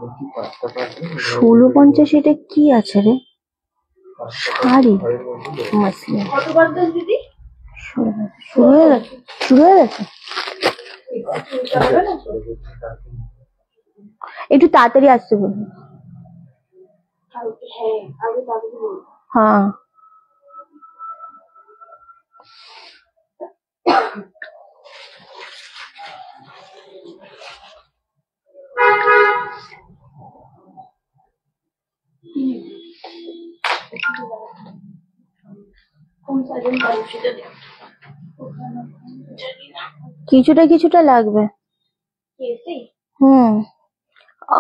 1650 এটা কি আছে রে? শাড়ি মাসলিন শুরু হয়ে গেছে, শুরু হয়ে গেছে। একটু তাড়াতাড়ি আসতে বলুন। হ্যাঁ কিছুটা কিছুটা লাগবে।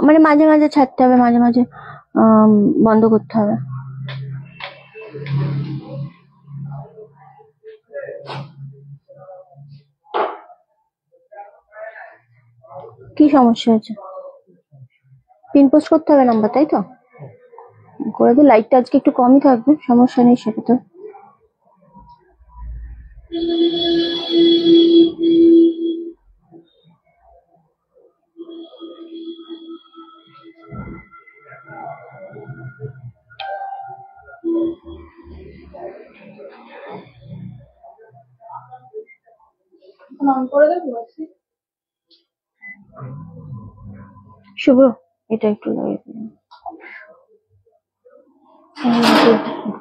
মানে মাঝে মাঝে ছাড়তে হবে, মাঝে মাঝে বন্ধ করতে হবে। কি সমস্যা হয়েছে? পিন পোস্ট করতে হবে নাম্বার, তাই তো? করে দিই। লাইটটা আজকে একটু কমই থাকবে, সমস্যা নেই সেটা তো। শুভ, এটা একটু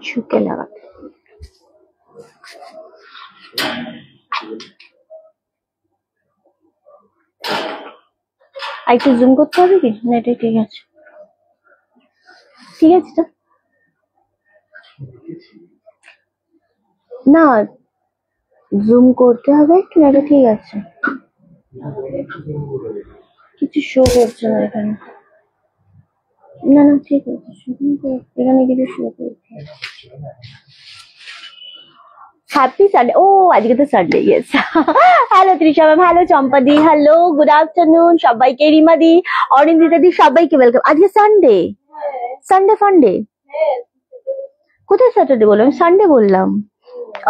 ঝুঁকে লাগাতে। আর একটু জুম করতে হবে কি না? এটাই ঠিক আছে, ঠিক আছে। তো না, জুম করতে হবে একটু, এটা ঠিক আছে। কিছু শো করছে না এখানে। না না ঠিক আছে, এখানে কিছু শো করছে। Happy Sunday. ও আজকে তো Sunday, yes. Hello Trisha ma'am, hello চম্পাদি, হ্যালো গুড আফটারনুন সবাইকে, রিমাদি, অরিন্দিতা দি, সবাইকে ওয়েলকাম। আজকে সানডে, সানডে ফান্ডে। কোথায় স্যাটারডে বললাম? সানডে বললাম।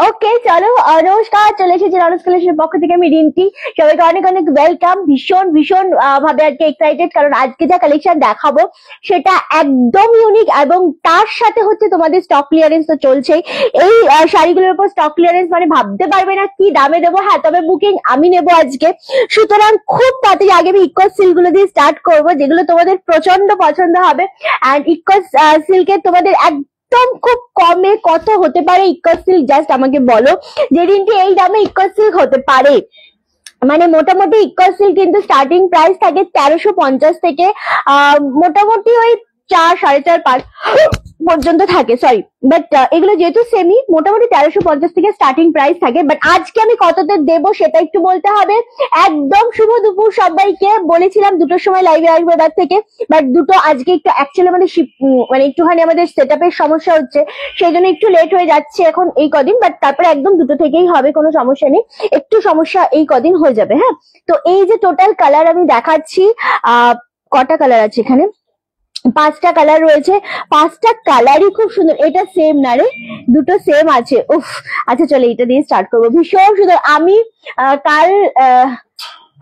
ওকে চলো, নমস্কার, চলে এসেছি রনস কালেকশনের পক্ষ থেকে আমি রিন্টি। সবাইকে অনেক অনেক ওয়েলকাম। ভীষণ ভীষণ ভাবে আজকে এক্সাইটেড, কারণ আজকে যা কালেকশন দেখাবো সেটা একদম ইউনিক, এবং তার সাথে হচ্ছে তোমাদের স্টক ক্লিয়ারেন্স তো চলছেই। এই শাড়িগুলোর উপর স্টক ক্লিয়ারেন্স মানে ভাবতে পারবে না কি দামে দেবো। হ্যাঁ, তবে বুকিং আমি নেবো আজকে, সুতরাং খুব তাড়াতাড়ি আগে আমি ইকোয়াস সিল্ক গুলো দিয়ে স্টার্ট করবো, যেগুলো তোমাদের প্রচন্ড পছন্দ হবে। অ্যান্ড ইকোয়াস সিল্কের তোমাদের একদম খুব কমে কত হতে পারে ইকোয়াস সিল্ক, জাস্ট আমাকে বলো যে রিন্টি এই দামে ইকোয়াস সিল্ক হতে পারে। মানে মোটামুটি ইকোয়াস সিল্ক কিন্তু স্টার্টিং প্রাইস থাকে 1350 থেকে মোটামুটি ওই 4, 4.5, 5 পর্যন্ত থাকে, সরি। বাট এগুলো যেহেতু সেমি, মোটামুটি 1350 থেকে স্টার্টিং প্রাইস থাকে। বাট আজকে আমি কততে দেবো সেটা একটু বলতে হবে। একদম শুভ দুপুর সবাইকে। বলেছিলাম 2টোর সময় লাইভে আসবো এবার থেকে, বাট 2টো আজকে একটু অ্যাকচুয়ালি আমাদের মানে একটুখানি আমাদের সেট আপের সমস্যা হচ্ছে, সেই জন্য একটু লেট হয়ে যাচ্ছে এখন এই কদিন। বাট তারপরে একদম 2টো থেকেই হবে, কোনো সমস্যা নেই। একটু সমস্যা এই কদিন হয়ে যাবে। হ্যাঁ, তো এই যে টোটাল কালার আমি দেখাচ্ছি, কটা কালার আছে এখানে? 5টা কালার রয়েছে। 5টা কালারই খুব সুন্দর। এটা সেম না রে, 2টো সেম আছে। উফ, আচ্ছা চলো এটা দিয়ে স্টার্ট করবো। ভীষণ সুন্দর।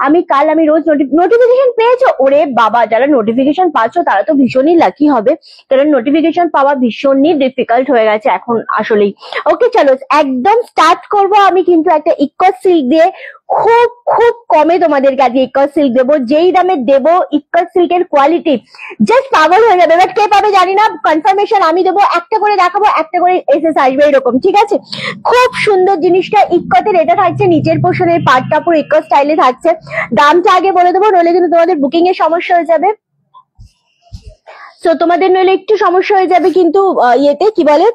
আমি রোজ নোটিফিকেশন পেয়েছো? ওরে বাবা, যারা নোটিফিকেশন পাচ্ছ তারা তো ভীষণই লাকি হবে, কারণ নোটিফিকেশন পাওয়া ভীষণই ডিফিকাল্ট হয়ে গেছে এখন আসলেই। ওকে চলো একদম স্টার্ট করব। আমি কিন্তু একটা ইকোয়াস সিল্ক দিয়ে খুব খুব কমে তোমাদেরকে আজকে ইকোয়াস সিল্ক দেবো। যেই দামে দেবো, ইকোয়াস সিল্কের কোয়ালিটি জাস্ট পাগল হয়ে যাবে। বাট কে পাবে জানি না, কনফার্মেশন আমি দেবো। একটা করে দেখাবো, একটা করে এসএস আসবে, এরকম, ঠিক আছে? খুব সুন্দর জিনিসটা। ইকোয়াসের এটা থাকছে নিচের পোর্শনের পার্টটা পুরো ইকোয়াস স্টাইলে থাকছে। দামটা আগে বলে দেবো, নইলে কিন্তু তোমাদের বুকিং এর সমস্যা হয়ে যাবে। তো তোমাদের নইলে একটু সমস্যা হয়ে যাবে কিন্তু ইয়েতে কি বলে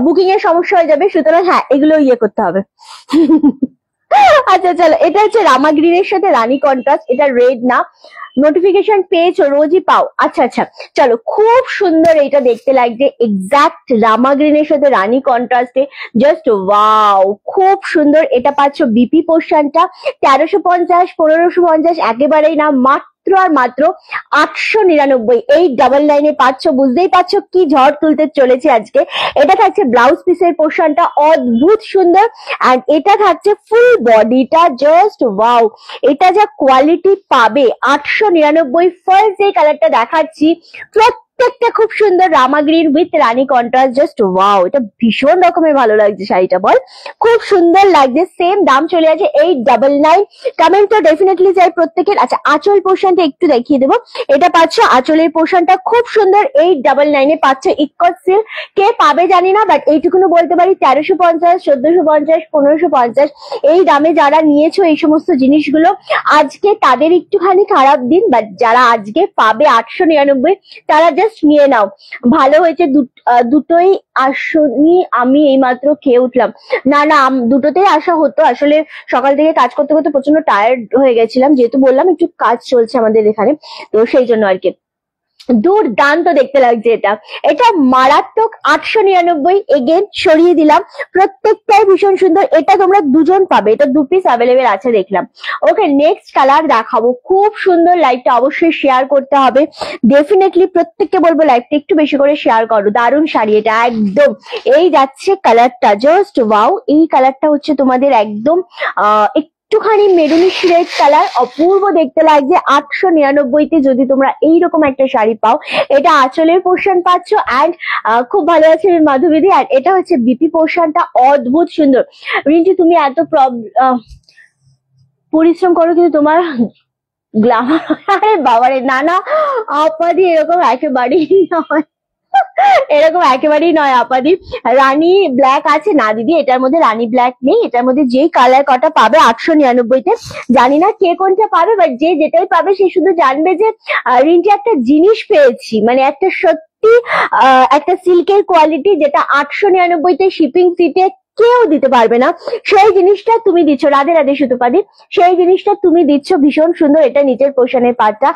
বুকিং এর সমস্যা হয়ে যাবে, সুতরাং হ্যাঁ এগুলো ইয়ে করতে হবে। আচ্ছা চলো, এটা হচ্ছে রামা গ্রিনের সাথে রানী কন্ট্রাস্ট। এটা রেড না, নোটিফিকেশন পেয়েছো, রোজই পাও। আচ্ছা আচ্ছা চলো, খুব সুন্দর এটা দেখতে লাগছে, এক্সাক্ট রামা গ্রিনের সাথে রানী কন্ট্রাস্টে, জাস্ট ওয়াও, খুব সুন্দর। এটা পাচ্ছ বিপি পোর্শনটা 1350, 1550 একেবারেই না, মাত্র আর মাত্র 899। এই ডাবল লাইনে পাচ্ছ, বুঝতেই পারছো কি ঝড় তুলতে চলেছে আজকে। এটা থাকছে ব্লাউজ পিসের পোর্শনটা অদ্ভুত সুন্দর, এন্ড এটা থাকছে ফুল বডিটা জাস্ট ওয়াও। এটা যা কোয়ালিটি পাবে 899। ফার্স্ট যে কালারটা দেখাচ্ছি প্রত্যেকটা খুব সুন্দর Rama green with Rani contrast, just wow. এটা ভীষণ রকমের ভালো লাগছে শাড়িটা, বল খুব সুন্দর লাগছে। সেম দাম চলে আছে 899। কমেন্ট তো ডেফিনেটলি চাই প্রত্যেকের। আচ্ছা আঁচল পোর্শনটা একটু দেখিয়ে দেবো। এটা পাচ্ছ আঁচলের পোর্শনটা খুব সুন্দর 899 পাচ্ছ। ইকট সিল্ক কে পাবে জানি না, বাট এইটুকুনো বলতে পারি 1350, 1450, 1550 এই দামে যারা নিয়েছো এই সমস্ত জিনিসগুলো, আজকে তাদের একটুখানি খারাপ দিন, বাট যারা আজকে পাবে 899 তারা জাস্ট নিয়ে নাও। ভালো হয়েছে দুটোই আসনি, আমি এইমাত্র খেয়ে উঠলাম। না না, দুটোতেই আসা হতো, আসলে সকাল থেকে কাজ করতে করতে প্রচন্ড টায়ার্ড হয়ে গেছিলাম, যেহেতু বললাম একটু কাজ চলছে আমাদের এখানে, তো সেই জন্য আর কি। দুর্দান্ত দেখতে লাগছে এটা, এটা মারাত্মক 899। এগেন সরিয়ে দিলাম, প্রত্যেকটাই ভীষণ সুন্দর। এটা তোমরা দুজন পাবে, এটা 2 পিস অ্যাভেলেবেল আছে দেখলাম। ওকে, নেক্সট কালার দেখাবো, খুব সুন্দর। লাইভটা অবশ্যই শেয়ার করতে হবে ডেফিনেটলি, প্রত্যেককে বলবো লাইভটা একটু বেশি করে শেয়ার করো। দারুণ শাড়ি এটা একদম। এই যাচ্ছে কালারটা জাস্ট ওয়াও। এই কালারটা হচ্ছে তোমাদের একদম একটুখানি মেরুনিশ রেড কালার, অপূর্ব দেখতে লাগছে 899 যদি তোমরা এইরকম একটা শাড়ি পাও। এটা আঁচলের পোর্শন পাচ্ছ, অ্যান্ড খুব ভালো আছে মাধবীদি। আর এটা হচ্ছে বিপি পোর্শনটা অদ্ভুত সুন্দর। রিন্টু তুমি এত পরিশ্রম করো কিন্তু তোমার গ্লামার, আরে বাবারে না না আপাদি এরকম একেবারেই নয়, এরকম একেবারেই নয় আপাদি। রানী ব্ল্যাক আছে না দিদি, এটার মধ্যে রানী ব্ল্যাক নেই, এটার মধ্যে যেই কালার কটা পাবে 899 জানি না কে কোনটা পাবে, বাট যে যেটাই পাবে সে শুধু জানবে যে রিন্টি একটা জিনিস পেয়েছি, মানে একটা সত্যি একটা সিল্কের কোয়ালিটি যেটা 899 শিপিং ফিতে কেউ দিতে পারবে না, সেই জিনিসটা তুমি দিচ্ছ। রাধে রাধে সুতোপাদি, সেই জিনিসটা তুমি দিচ্ছ, ভীষণ সুন্দর। এটা নিচের পোর্শনের পার্টটা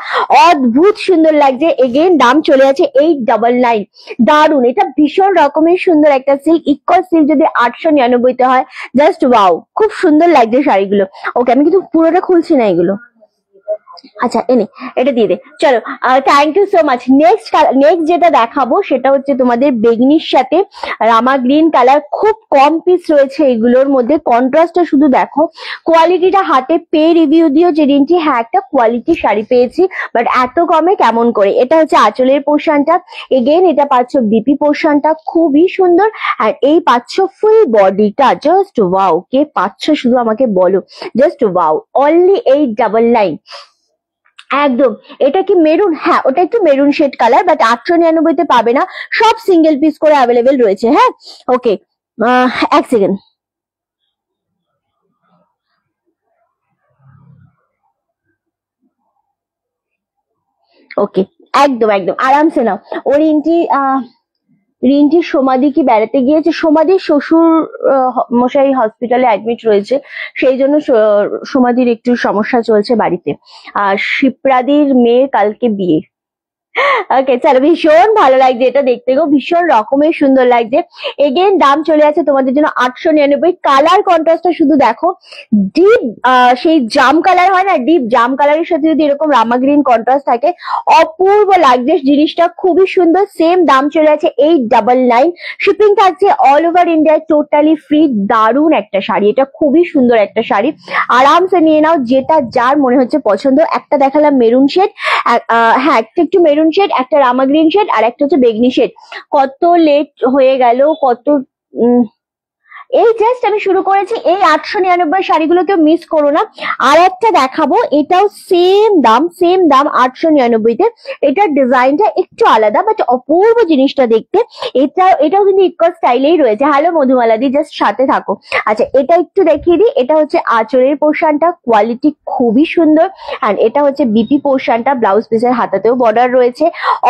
অদ্ভুত সুন্দর লাগছে। এগেন দাম চলে আছে 899। দারুন, এটা ভীষণ রকমের সুন্দর একটা সিল্ক। ইকট সিল্ক যদি 899 হয়, জাস্ট ওয়াও, খুব সুন্দর লাগছে শাড়িগুলো। ওকে, আমি কিন্তু পুরোটা খুলছি না এগুলো। আচ্ছা এনে এটা দিয়ে দে, চলো। Thank you so much. Next যেটা দেখাবো সেটা হচ্ছে তোমাদের বেগনির সাথে রামা গ্রিন কালার। খুব কম পিস রয়েছে এগুলোর মধ্যে, কন্ট্রাস্টটা শুধু দেখো। কোয়ালিটিটা হাতে পেয়ে রিভিউ দিও যে রিন্টি হ্যাঁ একটা কোয়ালিটি শাড়ি পেয়েছি, বাট এত কমে কেমন করে। এটা হচ্ছে আঁচলের পোর্শনটা, এগেন এটা পাচ্ছ বিপি পোর্শনটা খুবই সুন্দর, আর এই পাচ্ছ ফুল বডিটা, জাস্ট ওয়াও। কে পাচ্ছ শুধু আমাকে বলো, জাস্ট ওয়াও। অনলি 899 একদম। এটা কি মেরুন? হ্যাঁ ওটা একটু মেরুন শেড কালার, বাট 899 পাবে না, সব সিঙ্গেল পিস করে অ্যাভেলেবেল রয়েছে। হ্যাঁ ওকে, এক সেকেন্ড। ওকে, একদম একদম আরামসে নাও। ও রিন্টির সমাধি কি বেড়াতে গিয়েছে? সমাধির শ্বশুর মশাই হসপিটালে অ্যাডমিট রয়েছে, সেই জন্য সমাধির একটু সমস্যা চলছে বাড়িতে। আর শিপ্রাদির মেয়ের কালকে বিয়ে। ওকে চলো, ভীষণ ভালো লাগছে এটা দেখতে গো, ভীষণ রকমের সুন্দর লাগছে। এগেন দাম চলে আছে তোমাদের জন্য 899। কালার কন্ট্রাস্টটা শুধু দেখো, ডিপ সেই জাম কালার হয় না, ডিপ জাম কালারের সাথে যদি এরকম রামা গ্রিন কন্ট্রাস্ট থাকে, অপূর্ব লাগছে জিনিসটা, খুবই সুন্দর। সেম দাম চলে আছে 899। শিপিং থাকছে all over India, totally free. দারুণ একটা শাড়ি, এটা খুবই সুন্দর একটা শাড়ি, আরামসে নিয়ে নাও যেটা যার মনে হচ্ছে পছন্দ। একটা দেখালাম মেরুন শেড, হ্যাঁ একটা একটু মেরুন শেড, একটা রামা গ্রিন শেড, আর একটা হচ্ছে বেগনি শেড। কত লেট হয়ে গেল, কত এই জাস্ট আমি শুরু করেছি। এই 899 শাড়িগুলো কেউ মিস করো না। আর একটা দেখাবো, এটাও সেম দাম 899-তে। এটার ডিজাইনটা একটু আলাদা, বাট অপূর্ব জিনিসটা দেখতে। এটাও কিন্তু ইকো স্টাইলেই রয়েছে। হ্যালো মধুমালাদি, জাস্ট সাথে থাকো। আচ্ছা এটা একটু দেখিয়ে দিই, এটা হচ্ছে আঁচলের পোর্শনটা, কোয়ালিটি খুবই সুন্দর। আর এটা হচ্ছে বিপি পোর্শনটা, ব্লাউজ পিসের হাতাতেও বর্ডার রয়েছে,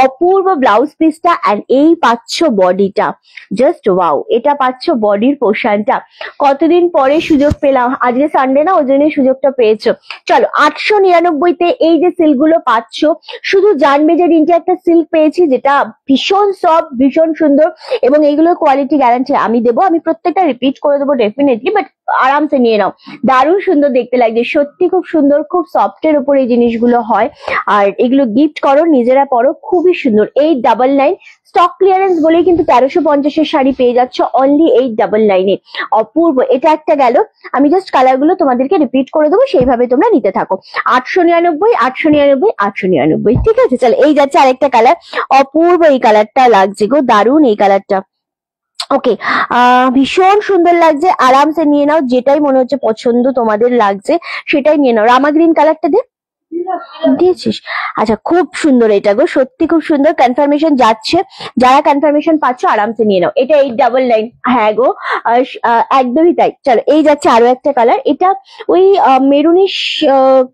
অপূর্ব ব্লাউজ পিসটা। আর এই পাচ্ছ বডিটা, জাস্ট ওয়াও। এটা পাচ্ছ বডির পোর্শন। কতদিন পরে সুযোগ পেলাম, আজকে সানডে না, ওই জন্য সুযোগটা পেয়েছো। চলো 899-তে এই যে সিল্ক গুলো পাচ্ছ, শুধু জানবে যে রিন্টি একটা সিল্ক পেয়েছি যেটা ভীষণ সফট, ভীষণ সুন্দর, এবং এইগুলোর কোয়ালিটি গ্যারান্টি আমি দেবো। আমি প্রত্যেকটা রিপিট করে দেবো ডেফিনেটলি, বাট আরামসে নিয়ে নাও। দারুণ সুন্দর দেখতে লাগছে, সত্যি খুব সুন্দর, খুব সফটের উপর এই জিনিসগুলো হয়। আর এগুলো গিফট করো, নিজেরা পরো, খুবই সুন্দর। 899 স্টক ক্লিয়ারেন্স বলেই কিন্তু 1350-এর শাড়ি পেয়ে যাচ্ছ অনলি 899-এ। অপূর্ব। এটা একটা গেল, আমি জাস্ট কালার গুলো তোমাদেরকে রিপিট করে দেবো, সেইভাবে তোমরা নিতে থাকো। 899, 899, 899, ঠিক আছে। চলো এই যাচ্ছে আরেকটা কালার, অপূর্ব এই কালারটা লাগছে গো, দারুণ এই কালারটা। ওকে, ভীষণ সুন্দর লাগছে, আরামসে নিয়ে নাও, যেটাই মনে হচ্ছে পছন্দ তোমাদের লাগছে সেটাই নিয়ে নাও। রামা গ্রিন কালারটা দিয়েছিস, আচ্ছা খুব সুন্দর এটা গো, সত্যি খুব সুন্দর। কনফার্মেশন যাচ্ছে, যারা কনফার্মেশন পাচ্ছ আরামসে নিয়ে নাও। এটা 899, হ্যাঁ গো একদমই তাই। চলো এই যাচ্ছে আরো একটা কালার, এটা ওই মেরুনিশ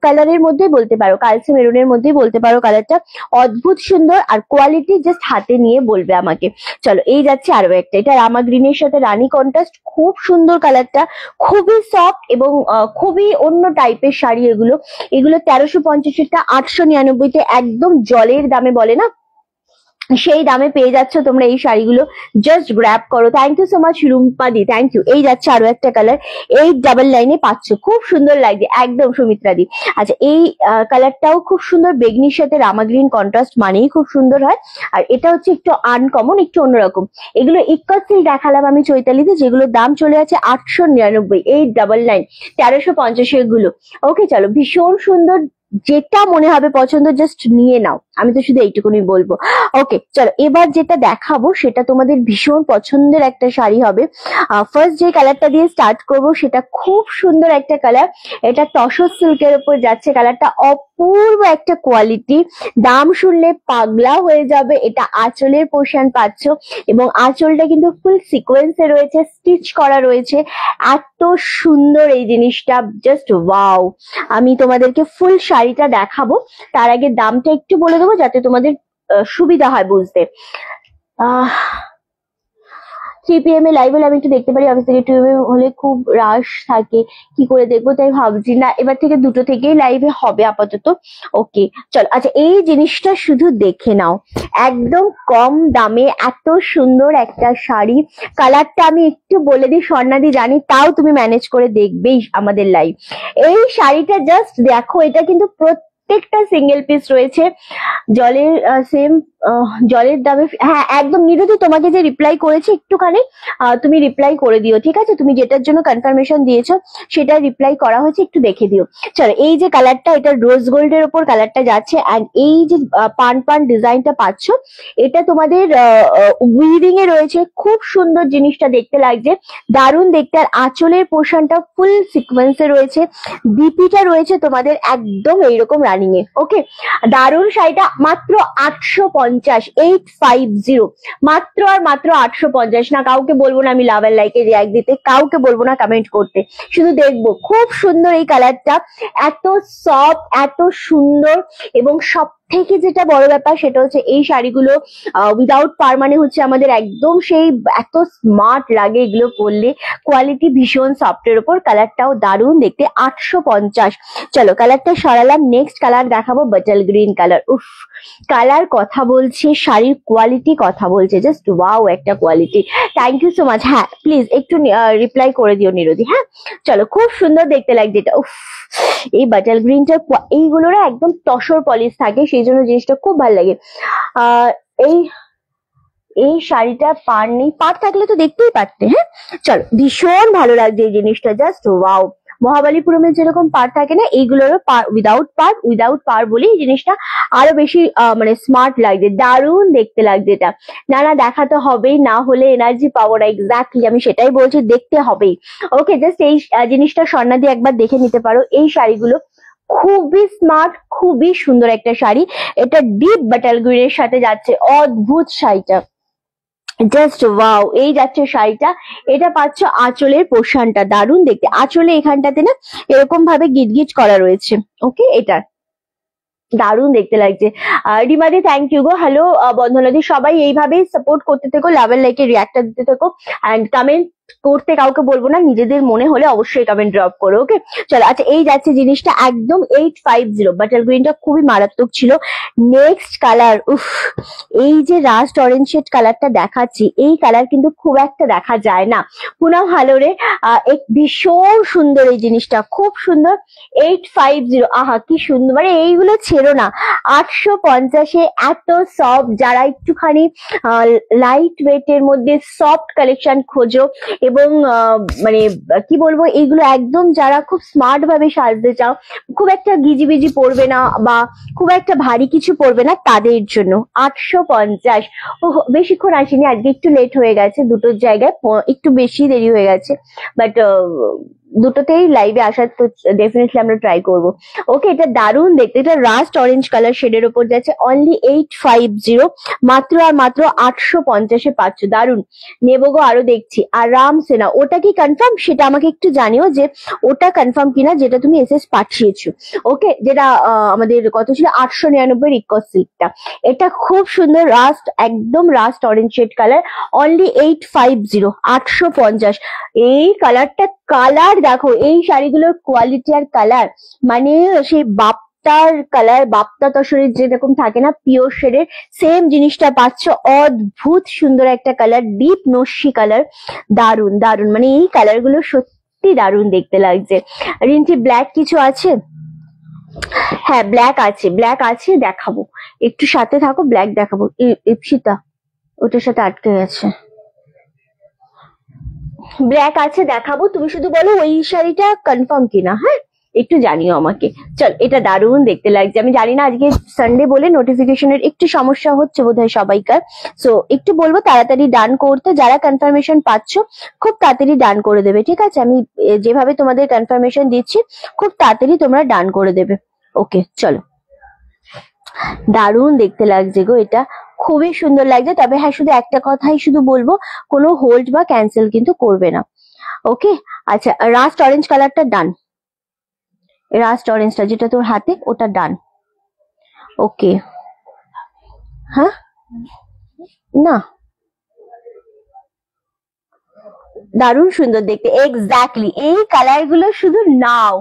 কালারের মধ্যেই বলতে পারো, কালচে মেরুনের মধ্যেই বলতে পারো। কালারটা অদ্ভুত সুন্দর, আর কোয়ালিটি জাস্ট হাতে নিয়ে বলবে আমাকে। চলো এই যাচ্ছে আরো একটা, এটা রামা গ্রিনের সাথে রানী কন্ট্রাস্ট, খুব সুন্দর কালারটা, খুবই সফট এবং খুবই অন্য টাইপের শাড়ি এগুলো। এগুলো 1350-টা 899-তে একদম জলের দামে বলে না, সেই দামে পেয়ে যাচ্ছ তোমরা এই শাড়িগুলো। জাস্ট গ্র্যাব করো। Thank you so much Rumpa দি, থ্যাংক ইউ। এই যাচ্ছে আরো একটা কালার, 899-এ পাচ্ছ, খুব সুন্দর লাগছে একদম সুমিত্রা দি। আচ্ছা এই কালারটাও খুব সুন্দর, বেগনির সাথে রামা গ্রিন কন্ট্রাস্ট মানেই খুব সুন্দর হয়। আর এটা হচ্ছে একটু আনকমন, একটু অন্যরকম। এগুলো ইক্কা সিল্ক দেখালাম আমি চৈতালিতে, যেগুলো দাম চলে আছে 899, 899, 1350-এর গুলো। ওকে চলো, ভীষণ সুন্দর, যেটা মনে হবে পছন্দ জাস্ট নিয়ে নাও, আমি তো শুধু এইটুকুনি বলবো। ওকে চলো, এবার যেটা দেখাবো সেটা তোমাদের ভীষণ পছন্দের একটা শাড়ি হবে। ফার্স্ট যে কালারটা দিয়ে স্টার্ট করব সেটা খুব সুন্দর একটা কালার, এটা তসর সিল্কের উপর যাচ্ছে, কালারটা অপূর্ব একটা কোয়ালিটি, দাম শুনলে পাগলা হয়ে যাবে। এটা আঁচলের পোর্শন পাচ্ছ, এবং আঁচলটা কিন্তু ফুল সিকোয়েন্সে রয়েছে, স্টিচ করা রয়েছে, এত সুন্দর এই জিনিসটা, জাস্ট ওয়াও। আমি তোমাদেরকে ফুল শাড়িটা দেখাবো, তার আগে দামটা একটু বলে দেবো যাতে তোমাদের সুবিধা হয় বুঝতে। 3 PM এ লাইভ হলে আমি একটু দেখতে পারি, অফিস থেকে 2 AM হলে খুব রাশ থাকে, কি করে দেখবো তাই ভাবছি। না, এবার থেকে 2টো থেকেই লাইভে হবে আপাতত। ওকে চল, আচ্ছা এই জিনিসটা শুধু দেখে নাও, একদম কম দামে এত সুন্দর একটা শাড়ি। কালারটা আমি একটু বলে দিই, স্বর্ণাদি জানি, তাও তুমি ম্যানেজ করে দেখবেই আমাদের লাইভ। এই শাড়িটা জাস্ট দেখো, এটা কিন্তু প্রত্যেকটা সিঙ্গেল পিস রয়েছে, জলের সেম জলের দামে। হ্যাঁ একদম নিরুদি, তোমাকে যে রিপ্লাই করেছে একটুখানি তুমি রিপ্লাই করে দিও, ঠিক আছে? তুমি যেটার জন্য কনফার্মেশন দিয়েছো সেটা রিপ্লাই করা হয়েছে, একটু দেখে দিও। চলো এই যে কালারটা, এটা রোজ গোল্ডের ওপর কালারটা যাচ্ছে, অ্যান্ড এই যে পান পান ডিজাইনটা পাচ্ছ, এটা তোমাদের উইভিং এ রয়েছে, খুব সুন্দর জিনিসটা দেখতে লাগছে, দারুণ দেখতে। আর আঁচলের পোর্শনটা ফুল সিকোয়েন্সে রয়েছে, ডিপিটা রয়েছে তোমাদের একদম এইরকম রানিং এ। ওকে, দারুণ শাড়িটা মাত্র 850, 850, মাত্র আর মাত্র 850। না কাউকে বলবো না আমি লাভ আর লাইকে রিয়াক্ট দিতে, কাউকে বলবো না কমেন্ট করতে, শুধু দেখবো। খুব সুন্দর এই কালারটা, এত সফট, এত সুন্দর, এবং সব থেকে যেটা বড় ব্যাপার সেটা হচ্ছে এই শাড়িগুলো উইদাউট পার, মানে হচ্ছে আমাদের একদম সেই এত স্মার্ট লাগে এগুলো পরলে, কোয়ালিটি ভীষণ সফটের উপর, কালারটাও দারুণ দেখতে। 850। চলো কালারটা সরালাম, নেক্সট কালার দেখাবো, বাটাল গ্রিন কালার। উফ, কালার কথা বলছে, শাড়ির কোয়ালিটি কথা বলছে, জাস্ট ওয়াও একটা quality. Thank you so much. হ্যাঁ প্লিজ একটু রিপ্লাই করে দিও নিরোদি। হ্যাঁ চলো, খুব সুন্দর দেখতে লাগছে এটা। উফ, এই বাটাল গ্রিনটা, এইগুলোর একদম তসর পলিশ থাকে, সেই জন্য জিনিসটা খুব ভালো লাগে। এই এই শাড়িটা পার নেই, পার থাকলে তো দেখতেই পারতে। হ্যাঁ চলো, ভীষণ ভালো লাগছে এই জিনিসটা, জাস্ট ওয়াও। মহাবালিপুরমের যেরকম পার থাকে না, এইগুলোরও পার, উইদাউট পার বলে এই জিনিসটা আরো বেশি মানে স্মার্ট লাগছে, দারুণ দেখতে লাগছে এটা। না না, দেখাতে হবেই, না হলে এনার্জি পাবো না, এক্স্যাক্টলি আমি সেটাই বলছি, দেখতে হবেই। ওকে, জাস্ট এই জিনিসটা স্বর্ণা দিয়ে একবার দেখে নিতে পারো। এই শাড়িগুলো খুবই স্মার্ট, খুবই সুন্দর একটা শাড়ি, এটা ডিপ বাটাল গ্রিনের সাথে যাচ্ছে, অদ্ভুত শাড়িটা, জাস্ট ওয়াও। এই যাচ্ছে শাড়িটা, এটা পাচ্ছ আঁচলের পোর্শনটা, দারুণ দেখতে। আঁচলে এখানটাতে না এরকম ভাবে গিট করা রয়েছে। ওকে, এটা দারুণ দেখতে লাগছে। রিমাদি থ্যাংক ইউ গো। হ্যালো বন্ধনাদি, সবাই এইভাবেই সাপোর্ট করতে থেকো, লাভ এন্ড লাইকে রিয়াক্টটা দিতে থেকো, অ্যান্ড কমেন্ট করতে কাউকে বলবো না, নিজেদের মনে হলে অবশ্যই কমেন্ট ড্রপ করো। ওকে চলো, আচ্ছা এই যাচ্ছে জিনিসটা একদম 850। বাটার গ্রিনটা খুবই মারাত্মক ছিল। নেক্সট কালার, উফ, এই যে রাস্ট অরেঞ্জ শেড কালারটা দেখাচ্ছি, এই কালার কিন্তু খুব একটা দেখা যায় না। পুনাম ভালো রে, ভীষণ সুন্দর এই জিনিসটা, খুব সুন্দর। 850, আহা কি সুন্দর, মানে এইগুলো ছেড়ো না। 850-এ এত সফট, যারা একটুখানি লাইট ওয়েট এর মধ্যে সফট কালেকশন খোঁজো এবং মানে কি বলবো, এইগুলো একদম যারা খুব স্মার্ট ভাবে সাজতে চাও, খুব একটা গিজিবিজি পড়বে না বা খুব একটা ভারী কিছু পড়বে না, তাদের জন্য 850। ও বেশিক্ষণ আসেনি, আজকে একটু লেট হয়ে গেছে, দুটোর জায়গায় একটু বেশি দেরি হয়ে গেছে, বাট দুটোতেই লাইভে আসার তো ডেফিনেটলি আমরা ট্রাই করব। ওকে, এটা দারুণ দেখতে, এটা রাস্ট অরেঞ্জ কালার শেডের ওপর যাচ্ছে, অনলি 850, মাত্র আর মাত্র 850-এ পাচ্ছ। দারুণ, নেবো গো, আরো দেখছি আরামসে। না ওটা কি কনফার্ম, সেটা আমাকে একটু জানিও যে ওটা কনফার্ম কিনা, যেটা তুমি এসএস পাঠিয়েছো। ওকে, যেটা আমাদের কত ছিল, 899 রিকোয়েস্ট সিল্কটা, এটা খুব সুন্দর রাস্ট, একদম rust orange shade colour, only 850, 850। এই কালার দেখো, এই শাড়িগুলোর কোয়ালিটি আর কালার, মানে সেই বাপ্তার কালার, বাপ্তা তসরের যেরকম থাকে না পিওর শেডের, সেম জিনিসটা পাচ্ছ। অদ্ভুত সুন্দর একটা কালার, ডিপ নস্যি কালার, দারুন দারুন, মানে এই কালার গুলো সত্যি দারুন দেখতে লাগছে। রিন্টি ব্ল্যাক কিছু আছে? হ্যাঁ ব্ল্যাক আছে, ব্ল্যাক আছে, দেখাবো, একটু সাথে থাকো, ব্ল্যাক দেখাবো। ইপসিতা ওটার সাথে আটকে গেছে, ব্ল্যাক আছে দেখাবো, তুমি শুধু বলো ওই শাড়িটা কনফার্ম কিনা, হ্যাঁ একটু জানিও আমাকে। চল, এটা দারুণ দেখতে লাগছে। আমি জানি না, আজকে সানডে বলে নোটিফিকেশনের একটু সমস্যা হচ্ছে বোধহয় সবাইকার, সো একটু বলবো তাড়াতাড়ি ডান করতে, যারা কনফার্মেশন পাচ্ছ খুব তাড়াতাড়ি ডান করে দেবে, ঠিক আছে? আমি যেভাবে তোমাদের কনফার্মেশন দিচ্ছি খুব তাড়াতাড়ি তোমরা ডান করে দেবে। ওকে চলো, দারুণ দেখতে লাগছে গো, এটা খুবই সুন্দর লাগছে। তবে হ্যাঁ, শুধু একটা কথাই শুধু বলবো, কোনো হোল্ড বা ক্যান্সেল কিন্তু করবে না। ওকে, আচ্ছা রাস্ট অরেঞ্জ কালারটা ডান, রাস্ট অরেঞ্জটা যেটা তোর হাতে ওটা ডান। ওকে, হ্যাঁ না, দারুণ সুন্দর দেখতে, এক্স্যাক্টলি এই কালার গুলো শুধু নাও।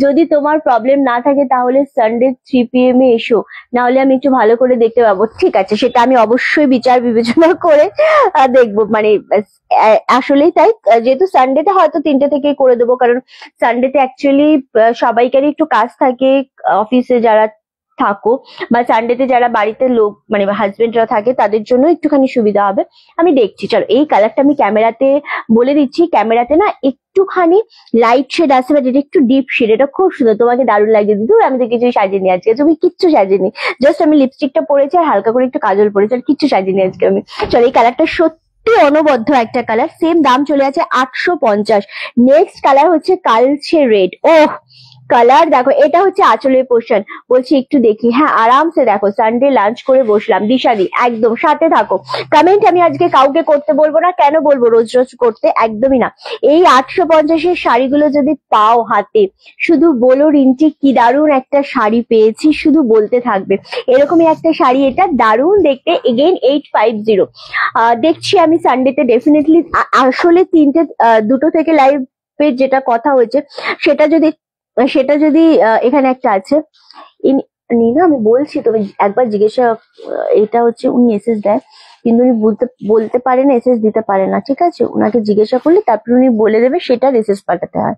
যদি তোমার প্রবলেম না থাকে তাহলে সানডে 3 PM এ এসো, না হলে আমি একটু ভালো করে দেখতে পাবো, ঠিক আছে? সেটা আমি অবশ্যই বিচার বিবেচনা করে দেখবো, মানে আসলেই তাই। যেহেতু সানডেতে হয়তো 3টে থেকে করে দেবো, কারণ সানডেতে অ্যাকচুয়ালি সবাইকারই একটু কাজ থাকে, অফিসে যারা থাকো বা সানডেতে যারা বাড়িতে লোক মানে হাজবেন্ডরা থাকে, তাদের জন্য একটুখানি সুবিধা হবে। আমি দেখছি, চলো এই কালারটা আমি ক্যামেরাতে বলে দিচ্ছি, ক্যামেরাতে না একটুখানি লাইট শেড আছে, বাট এটা একটু ডিপ শেড, এটা খুব সুন্দর, তোমাকে দারুণ লাগছে। দিদুর আমি তো কিছু সাজিনি আজকে, তুমি কিচ্ছু সাজিনি, জাস্ট আমি লিপস্টিকটা পরেছি আর হালকা করে একটু কাজল পরেছি, আর কিচ্ছু সাজিনি আজকে আমি। চলো, এই কালারটা সত্যি অনবদ্য একটা কালার, সেম দাম চলে আছে 850। নেক্সট কালার হচ্ছে কালচে রেড। ওহ কালার দেখো, এটা হচ্ছে আঁচলের পোর্শন, বলছি একটু দেখি। হ্যাঁ আরামসে দেখো, সানডে লাঞ্চ করে বসলাম, দিশাদি একদম সাথে থাকো। কমেন্ট আমি আজকে কাউকে করতে বলবো না, কেন বলবো রোজ রোজ করতে, একদমই না। এই 850-এর শাড়িগুলো যদি পাও হাতে, শুধু বলো রিন্টি কি দারুণ একটা শাড়ি পেয়েছি, শুধু বলতে থাকবে। এরকমই একটা শাড়ি, এটা দারুণ দেখতে, এগেইন 850। দেখছি আমি সানডেতে ডেফিনেটলি, আসলে দুটো থেকে লাইভ যেটা কথা হয়েছে, সেটা যদি এখানে একটা আছে না, আমি বলছি তুমি একবার জিজ্ঞাসা, এটা হচ্ছে উনি এসএস দেয় কিন্তু উনি বলতে পারে না, এসএস দিতে পারে না, ঠিক আছে? ওনাকে জিজ্ঞাসা করলে তারপর উনি বলে দেবে সেটার এসএস পাঠাতে হয়।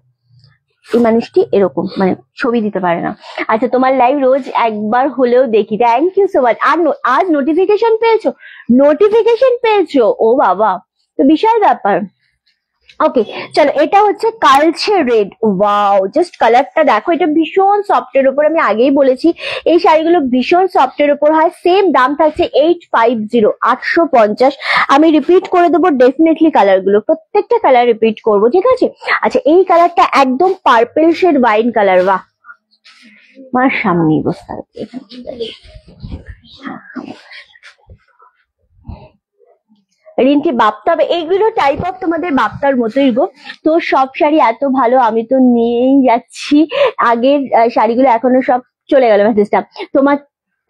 এই মানুষটি এরকম, মানে ছবি দিতে পারে না। আচ্ছা, তোমার লাইভ রোজ একবার হলেও দেখি, থ্যাংক ইউ সো মাচ। আর আজ নোটিফিকেশন পেয়েছো? নোটিফিকেশন পেয়েছো? ও বাবা, তো বিশাল ব্যাপার। ওকে চলো, এটা হচ্ছে কালচে রেড। ওয়াও, জাস্ট কালারটা দেখো, এটা ভীষণ সফটের উপর, আমি আগেই বলেছি এই শাড়িগুলো ভীষণ সফটের উপর হয়। সেম দাম থাকছে 850, 850। আমি রিপিট করে দেবো ডেফিনেটলি কালার গুলো, প্রত্যেকটা কালার রিপিট করবো, ঠিক আছে? আচ্ছা, এই কালারটা একদম পার্পেল শেড ওয়াইন কালার, বাহ, আমার সামনেই বসতে হবে এখানে। রিন্টি বাপ্তা, এইগুলো টাইপ অফ তোমাদের বাপ্তার মতোই গো। তো সব শাড়ি এত ভালো, আমি তো নিয়েই যাচ্ছি। আগের শাড়িগুলো এখনো সব চলে গেল মেসেজটা তোমার।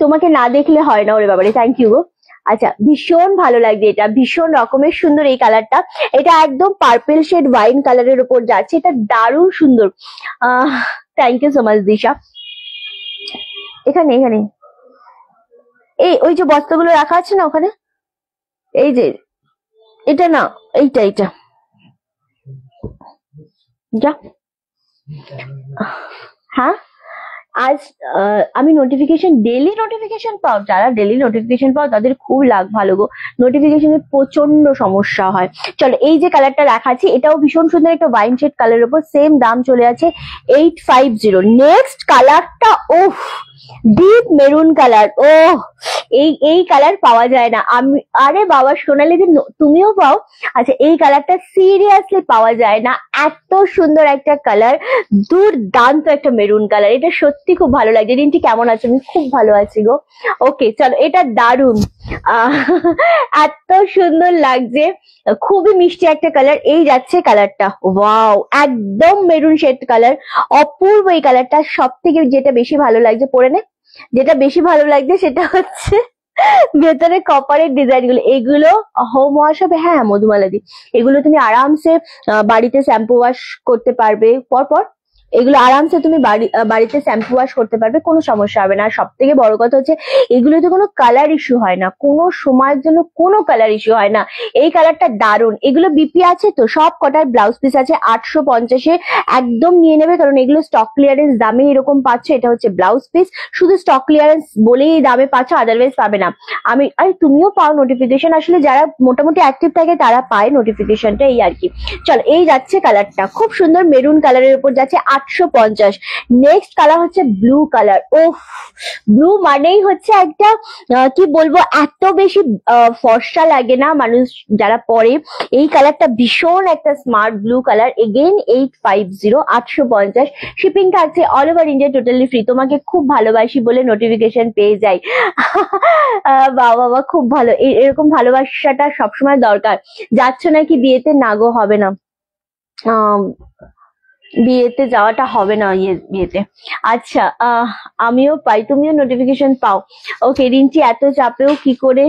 তোমাকে না দেখলে হয় না ওরে বাবারে, থ্যাংক ইউ গো। আচ্ছা, ভীষণ ভালো লাগছে, এটা ভীষণ রকমের সুন্দর এই কালারটা। এটা একদম পার্পল শেড ওয়াইন কালারের উপর যাচ্ছে, এটা দারুণ সুন্দর। থ্যাংক ইউ সো মাচ দিশা। এখানে এখানে এই ওই যে বস্তাগুলো রাখা আছে না ওখানে, এই যে এটা না, এইটা এইটা যা। হ্যাঁ, আজ আমি নোটিফিকেশন, ডেলি নোটিফিকেশন পাও, যারা ডেলি নোটিফিকেশন পাও তাদের খুব লাভ ভালো গো, নোটিফিকেশনের প্রচন্ড সমস্যা হয়। চলো, এই যে কালারটা দেখাচ্ছি এটাও ভীষণ সুন্দর, একটা ওয়াইন শেড কালারের উপর, সেম দাম চলে আছে 850। নেক্সট কালারটা, ওহ ডিপ মেরুন কালার, ও এই কালার পাওয়া যায় না। আমি আরে বাবা সোনালি দি, তুমিও পাও? আচ্ছা, এই কালারটা সিরিয়াসলি পাওয়া যায় না, এত সুন্দর একটা কালার, দুর্দান্ত একটা মেরুন কালার, এটা সত্যি খুব ভালো লাগছে। রিন্টি কেমন আছে? আমি খুব ভালো আছি গো। ওকে চলো, এটা দারুন, এত সুন্দর লাগছে, খুবই মিষ্টি একটা কালার। এই যাচ্ছে কালারটা, ওয়াও একদম মেরুন শেড কালার, অপূর্ব এই কালারটা। সব থেকে যেটা বেশি ভালো লাগছে, পরে নে, যেটা বেশি ভালো লাগছে সেটা হচ্ছে ভেতরে কপারের ডিজাইন গুলো, এগুলো হোম ওয়াশ হবে। হ্যাঁ মধুমালাদি, এগুলো তুমি আরামসে বাড়িতে শ্যাম্পু ওয়াশ করতে পারবে পরপর, এগুলো আরামসে তুমি বাড়িতে শ্যাম্পু ওয়াশ করতে পারবে, কোনো সমস্যা হবে না। আর সব থেকে বড় কথা হচ্ছে এগুলোতে কোনো কালার ইস্যু হয় না, কোনো সময়ের জন্য কোনো কালার ইস্যু হয় না। এই কালারটা দারুন। এগুলো বিপি আছে তো, সব কটার ব্লাউজ পিস আছে 850-এ, একদম নিয়ে নেবে, কারণ এগুলো স্টক ক্লিয়ারেন্স দামে এরকম পাচ্ছ। এটা হচ্ছে ব্লাউজ পিস, শুধু স্টক ক্লিয়ারেন্স বলেই এই দামে পাচ্ছ, আদারওয়াইজ পাবে না। আরে তুমিও পাও নোটিফিকেশন, আসলে যারা মোটামুটি অ্যাক্টিভ থাকে তারা পায় নোটিফিকেশনটা, এই আর কি। চল, এই যাচ্ছে কালারটা, খুব সুন্দর মেরুন কালারের উপর যাচ্ছে 850। নেক্সট কালার হচ্ছে ব্লু কালার। ওহ, ব্লু মানেই হচ্ছে একটা কি বলবো, এত বেশি ফর্সা লাগে না মানুষ যারা পরে। এই কালারটা ভীষণ একটা smart blue colour, again 850, 850। Shipping থাকছে all over India, totally free. তোমাকে খুব ভালোবাসি বলে নোটিফিকেশন পেয়ে যাই। বাবা বাবা, খুব ভালো, এরকম ভালোবাসাটা সবসময় দরকার। যাচ্ছ নাকি বিয়েতে? না গো, হবে না, বিয়েতে যাওয়াটা হবে না, বিয়েতে। আচ্ছা, আমিও পাই, তুমিও নোটিফিকেশন পাও? ওকে রিন্টি, এত চাপেও কি করে?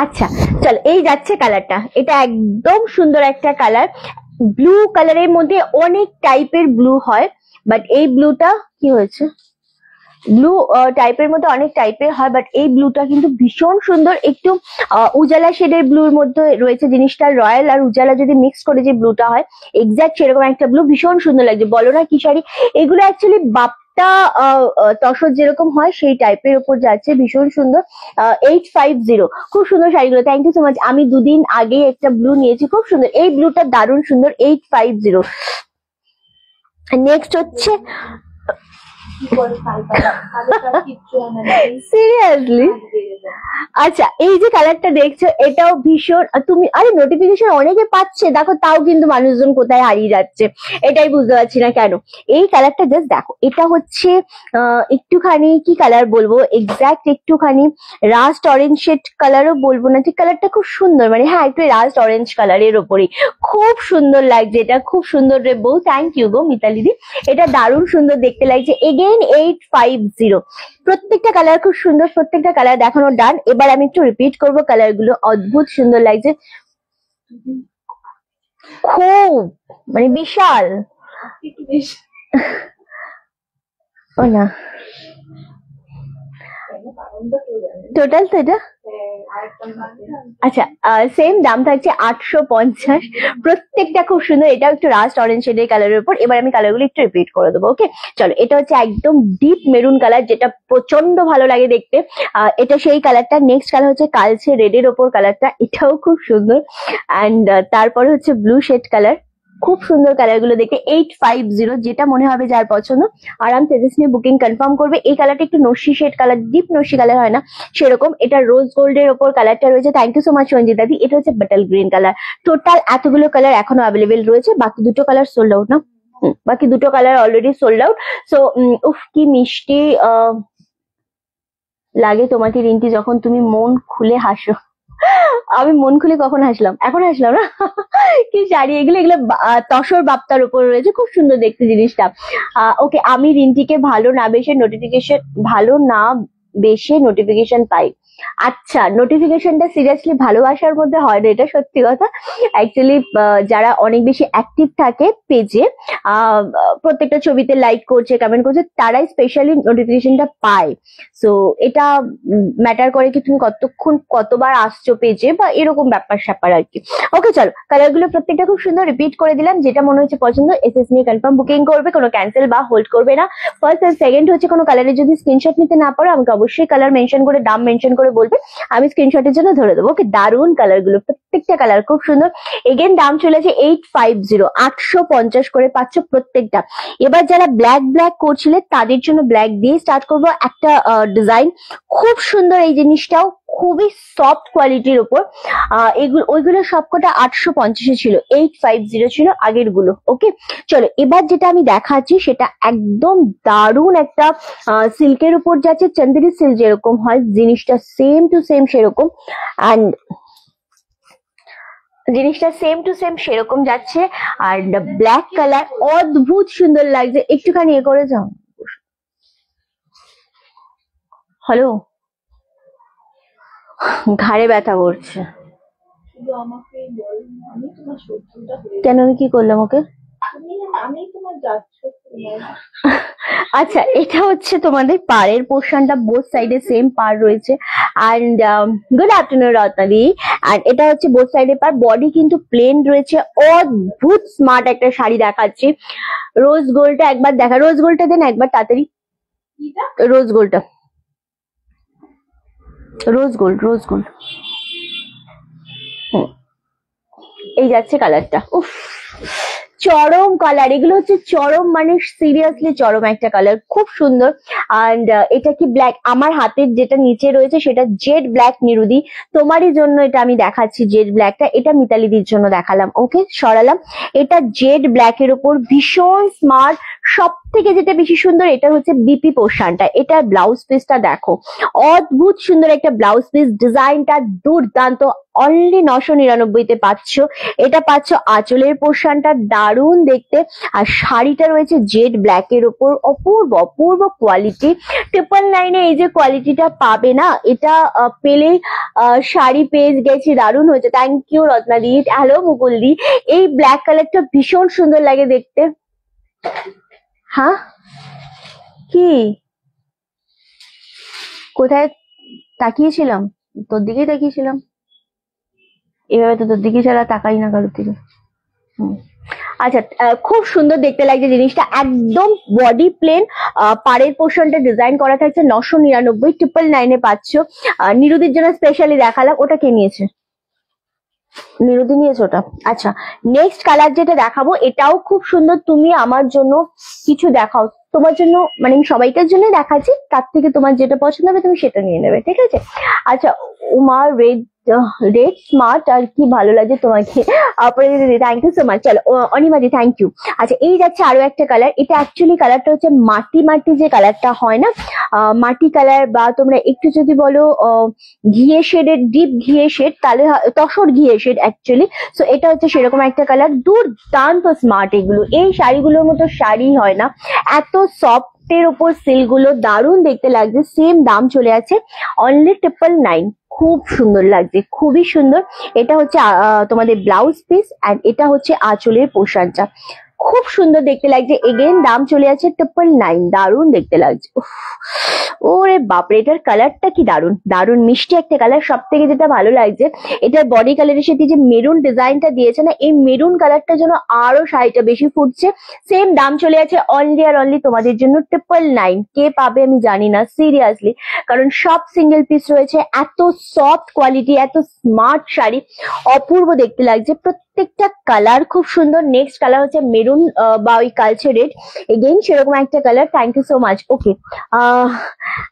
আচ্ছা চল, এই যাচ্ছে কালারটা, এটা একদম সুন্দর একটা কালার। ব্লু কালারের মধ্যে অনেক টাইপের ব্লু হয়, বাট এই ব্লুটা কি হয়েছে, ব্লু টাইপের মধ্যে অনেক টাইপের হয়, বাট এই ব্লুটা কিন্তু ভীষণ সুন্দর। একটু উজালা শেডের ব্লুর মধ্যে রয়েছে জিনিসটা, রয়্যাল আর উজালা যদি মিক্স করে যে ব্লুটা হয়, এক্সাক্ট সেরকম একটা ব্লু, ভীষণ সুন্দর লাগছে। বলো না কি শাড়ি এগুলো, অ্যাকচুয়ালি বাপ্তা তসর যেরকম হয় সেই টাইপের উপর যাচ্ছে, ভীষণ সুন্দর। 850, খুব সুন্দর শাড়িগুলো, থ্যাংক ইউ সো মাচ। আমি দুদিন আগে একটা ব্লু নিয়েছি, খুব সুন্দর, এই ব্লুটা দারুণ সুন্দর, 850। নেক্সট হচ্ছে, সিরিয়াসলি? আচ্ছা, এই যে কালারটা দেখছো এটাও ভীষণ, তুমি আরে নোটিফিকেশন অনেকে পাচ্ছে দেখো, তাও কিন্তু মানুষজন কোথায় হারিয়ে যাচ্ছে, এটাই বুঝতে পারছি না কেন। এই কালারটা জাস্ট দেখো, এটা হচ্ছে একটুখানি কি কালার বলবো, এক্সাক্ট একটুখানি রাস্ট অরেঞ্জ শেড কালারও বলবো না ঠিক, কালারটা খুব সুন্দর, মানে হ্যাঁ একটু রাস্ট অরেঞ্জ কালারের ওপরই, খুব সুন্দর লাগছে এটা, খুব সুন্দর রে বউ, থ্যাংক ইউ গো মিতালি দি, এটা দারুণ সুন্দর দেখতে লাগছে। এগেইন 850, প্রত্যেকটা কালার খুব সুন্দর, প্রত্যেকটা কালার দেখানো ডান। এবার আমি একটু রিপিট করবো, কালার গুলো অদ্ভুত সুন্দর লাগছে, খুব মানে বিশাল। ও না, টোটাল তো এটা, আচ্ছা সেম দাম থাকছে 850, প্রত্যেকটা খুব সুন্দর। এটা একটু রাস্ট অরেঞ্জ শেডের কালারের উপর। এবার আমি কালারগুলো একটু রিপিট করে দেবো, ওকে চলো। এটা হচ্ছে একদম ডিপ মেরুন কালার, যেটা প্রচন্ড ভালো লাগে দেখতে, এটা সেই কালারটা। নেক্সট কালার হচ্ছে কালচে রেডের ওপর কালারটা, এটাও খুব সুন্দর। অ্যান্ড তারপরে হচ্ছে ব্লু শেড কালার, খুব সুন্দর কালার গুলো দেখতে। 850, যেটা মনে হবে যার পছন্দ আরাম তেজস নিয়ে বুকিং কনফার্ম করবে। এই কালারটা একটু নস্যি শেড কালার, ডিপ নস্যি কালার হয় না সেরকম, এটা রোজ গোল্ড এর ওপর কালারটা রয়েছে। Thank you so much Sanjita di. এটা হচ্ছে বাটল গ্রিন কালার। টোটাল এতগুলো কালার এখনো অ্যাভেলেবেল রয়েছে, বাকি দুটো কালার সোল্ড আউট না, বাকি দুটো colour already sold out. So উফ কি মিষ্টি লাগে তোমাকে রিন্টি যখন তুমি মন খুলে হাসো। আমি মন খুলে কখন হাসলাম, এখন হাসলাম না। কি শাড়ি এগুলো, এগুলো তসর বাপ্তার উপর রয়েছে, খুব সুন্দর দেখতে জিনিসটা। ওকে, আমি রিন্টিকে ভালো না বেশে নোটিফিকেশন পাই। আচ্ছা, নোটিফিকেশনটা সিরিয়াসলি ভালোবাসার মধ্যে হয় না, এটা সত্যি কথা। অ্যাকচুয়ালি যারা অনেক বেশি অ্যাক্টিভ থাকে পেজে, প্রত্যেকটা ছবিতে লাইক করছে, কমেন্ট করছে, তারাই স্পেশালি নোটিফিকেশনটা পায়। সো এটা ম্যাটার করে কি তুমি কতবার আসছো পেজে, বা এরকম ব্যাপার স্যাপার আর কি। ওকে চলো, কালার গুলো প্রত্যেকটা খুব সুন্দর রিপিট করে দিলাম। যেটা মনে হচ্ছে পছন্দ এসএস নিয়ে কনফার্ম বুকিং করবে, কোনো ক্যান্সেল বা হোল্ড করবে না। ফার্স্ট আর সেকেন্ড হচ্ছে কোনো কালারের যদি স্ক্রিনশট নিতে না পারো, আমাকে অবশ্যই কালার মেনশন করে দাম মেনশন করে বলবে, আমি স্ক্রিনশটের জন্য ধরে দেবো। ওকে, দারুন কালার গুলো, প্রত্যেকটা কালার খুব সুন্দর। এগেন দাম চলেছে 850, 850 করে পাচ্ছ প্রত্যেকটা। এবার যারা ব্ল্যাক করছিলে তাদের জন্য ব্ল্যাক দিয়ে স্টার্ট করবো। একটা ডিজাইন খুব সুন্দর, এই জিনিসটাও খুবই সফট কোয়ালিটির উপর। ওইগুলো সবকটা 850 ছিল, 850 ছিল আগের গুলো। ওকে চলো, এবার যেটা আমি দেখাচ্ছি সেটা একদম দারুণ একটা সিল্কের উপর যাচ্ছে, চন্দেরি সিল্ক যেরকম হয় জিনিসটা সেম টু সেম সেরকম, অ্যান্ড জিনিসটা সেম টু সেম সেরকম যাচ্ছে। আর ব্ল্যাক কালার অদ্ভুত সুন্দর লাগছে। একটুখানি এ করে যাও। হ্যালো, ঘাড়ে ব্যথা করছে কেন? আমি কি করলাম ওকে? আচ্ছা, এটা হচ্ছে তোমাদের পাড়ের পোর্শনটা, বোথ সাইডে সেম পাড় রয়েছে। অ্যান্ড গুড আফটারনুন রত্নাদি। আর এটা হচ্ছে বোথ সাইডে পাড়, বডি কিন্তু প্লেন রয়েছে। অদ্ভুত স্মার্ট একটা শাড়ি দেখাচ্ছি। রোজ গোল্ডটা একবার দেখা, রোজ গোল্ডটা দেন একবার তাড়াতাড়ি। রোজ গোল্ডটা, রোজ গোল্ড। এই যাচ্ছে কালারটা, উফ চরম কালার। এগুলো হচ্ছে চরম, মানে সিরিয়াসলি চরম একটা কালার, খুব সুন্দর। অ্যান্ড এটা কি ব্ল্যাক, আমার হাতের যেটা নিচে রয়েছে সেটা জেড ব্ল্যাক। নিরুদি, তোমারই জন্য এটা আমি দেখাচ্ছি জেড ব্ল্যাকটা, এটা মিতালিদির জন্য দেখালাম। ওকে সরালাম। এটা জেড ব্ল্যাকের উপর ভীষণ স্মার্ট। সব থেকে যেটা বেশি সুন্দর, এটা হচ্ছে বিপি পোর্শনটা। এটার ব্লাউজ পিসটা দেখো, অদ্ভুত সুন্দর একটা ব্লাউজ পিস, ডিজাইনটা দুর্দান্ত। অনলি 999-তে পাচ্ছ। এটা পাচ্ছ আঁচলের পোর্শনটা, দারুণ দেখতে। আর শাড়িটা রয়েছে জেড ব্ল্যাকের উপর, অপূর্ব কোয়ালিটি। 999-এ এই যে কোয়ালিটিটা পাবে না, এটা পেলেই শাড়ি পেয়ে গেছি। দারুণ হয়েছে, থ্যাংক ইউ রত্নাদি। হ্যালো মুকুলদি, এই ব্ল্যাক কালারটা ভীষণ সুন্দর লাগে দেখতে। হ্যাঁ কি, কোথায় তাকিয়েছিলাম? তোর দিকেই তাকিয়েছিলাম। এভাবে তো তোর দিকে ছাড়া তাকাই না কারোর দিকে। আচ্ছা, খুব সুন্দর দেখতে লাগছে জিনিসটা, একদম বডি প্লেন। পাড়ের পোর্শনটা ডিজাইন করা থাকছে। 999, 999-এ পাচ্ছ। নিরুদির জন্য স্পেশালি দেখালাম। ওটা কে নিয়েছে? নিরুদি নিয়েছে ওটা। আচ্ছা, নেক্সট কালার যেটা দেখাবো এটাও খুব সুন্দর। তুমি আমার জন্য কিছু দেখাও, তোমার জন্য, মানে আমি সবাইকার জন্য দেখাচ্ছি, তার থেকে তোমার যেটা পছন্দ হবে তুমি সেটা নিয়ে নেবে, ঠিক আছে? আচ্ছা, উমার রেড স্মার্ট, আর কি ভালো লাগে তোমাকে। দিদি থ্যাংক ইউ সো মাচ। চলো অনিমাদি থ্যাংক ইউ। আচ্ছা, এই যাচ্ছে আরো একটা কালার। এটা অ্যাকচুয়ালি কালারটা হচ্ছে মাটি যে কালারটা হয় না, মাটি কালার, বা তোমরা একটু যদি বলো ঘিয়ে শেডের, ডিপ ঘিয়ে শেড, তাহলে তসর ঘিয়ে শেড অ্যাকচুয়ালি। সো এটা হচ্ছে সেরকম একটা কালার, দুর্দান্ত স্মার্ট। এগুলো এই শাড়িগুলোর মতো শাড়ি হয় না, এত সফট এর উপর সিল্ক গুলো দারুণ দেখতে লাগছে। সেম দাম চলে আছে অনলি 999। খুব সুন্দর লাগছে, খুবই সুন্দর। এটা হচ্ছে তোমাদের ব্লাউজ পিস, অ্যান্ড এটা হচ্ছে আঁচলের পোশাকটা, খুব সুন্দর দেখতে লাগছে। এগেন দাম চলে আছে 999, দারুণ দেখতে লাগছে। ওরে বাপরে, এটার কালারটা কি দারুণ মিষ্টি একটা কালার। সব থেকে যেটা ভালো লাগছে, এটার বডি কালারের সাথে যে মেরুন ডিজাইনটা দিয়েছে না, এই মেরুন কালারটা যেন আরো শাড়িটা বেশি ফুটছে। সেম দাম চলে আছে অনলি আর অনলি তোমাদের জন্য 999। কে পাবে আমি জানি না সিরিয়াসলি, কারণ সব সিঙ্গেল পিস রয়েছে। এত সফট কোয়ালিটি, এত স্মার্ট শাড়ি, অপূর্ব দেখতে লাগছে। প্রত্যেকটা কালার খুব সুন্দর। নেক্সট কালার হচ্ছে মেরুন বা ওই কালচে রেড, এগেইন সেরকম একটা কালার। Thank you so much. Okay,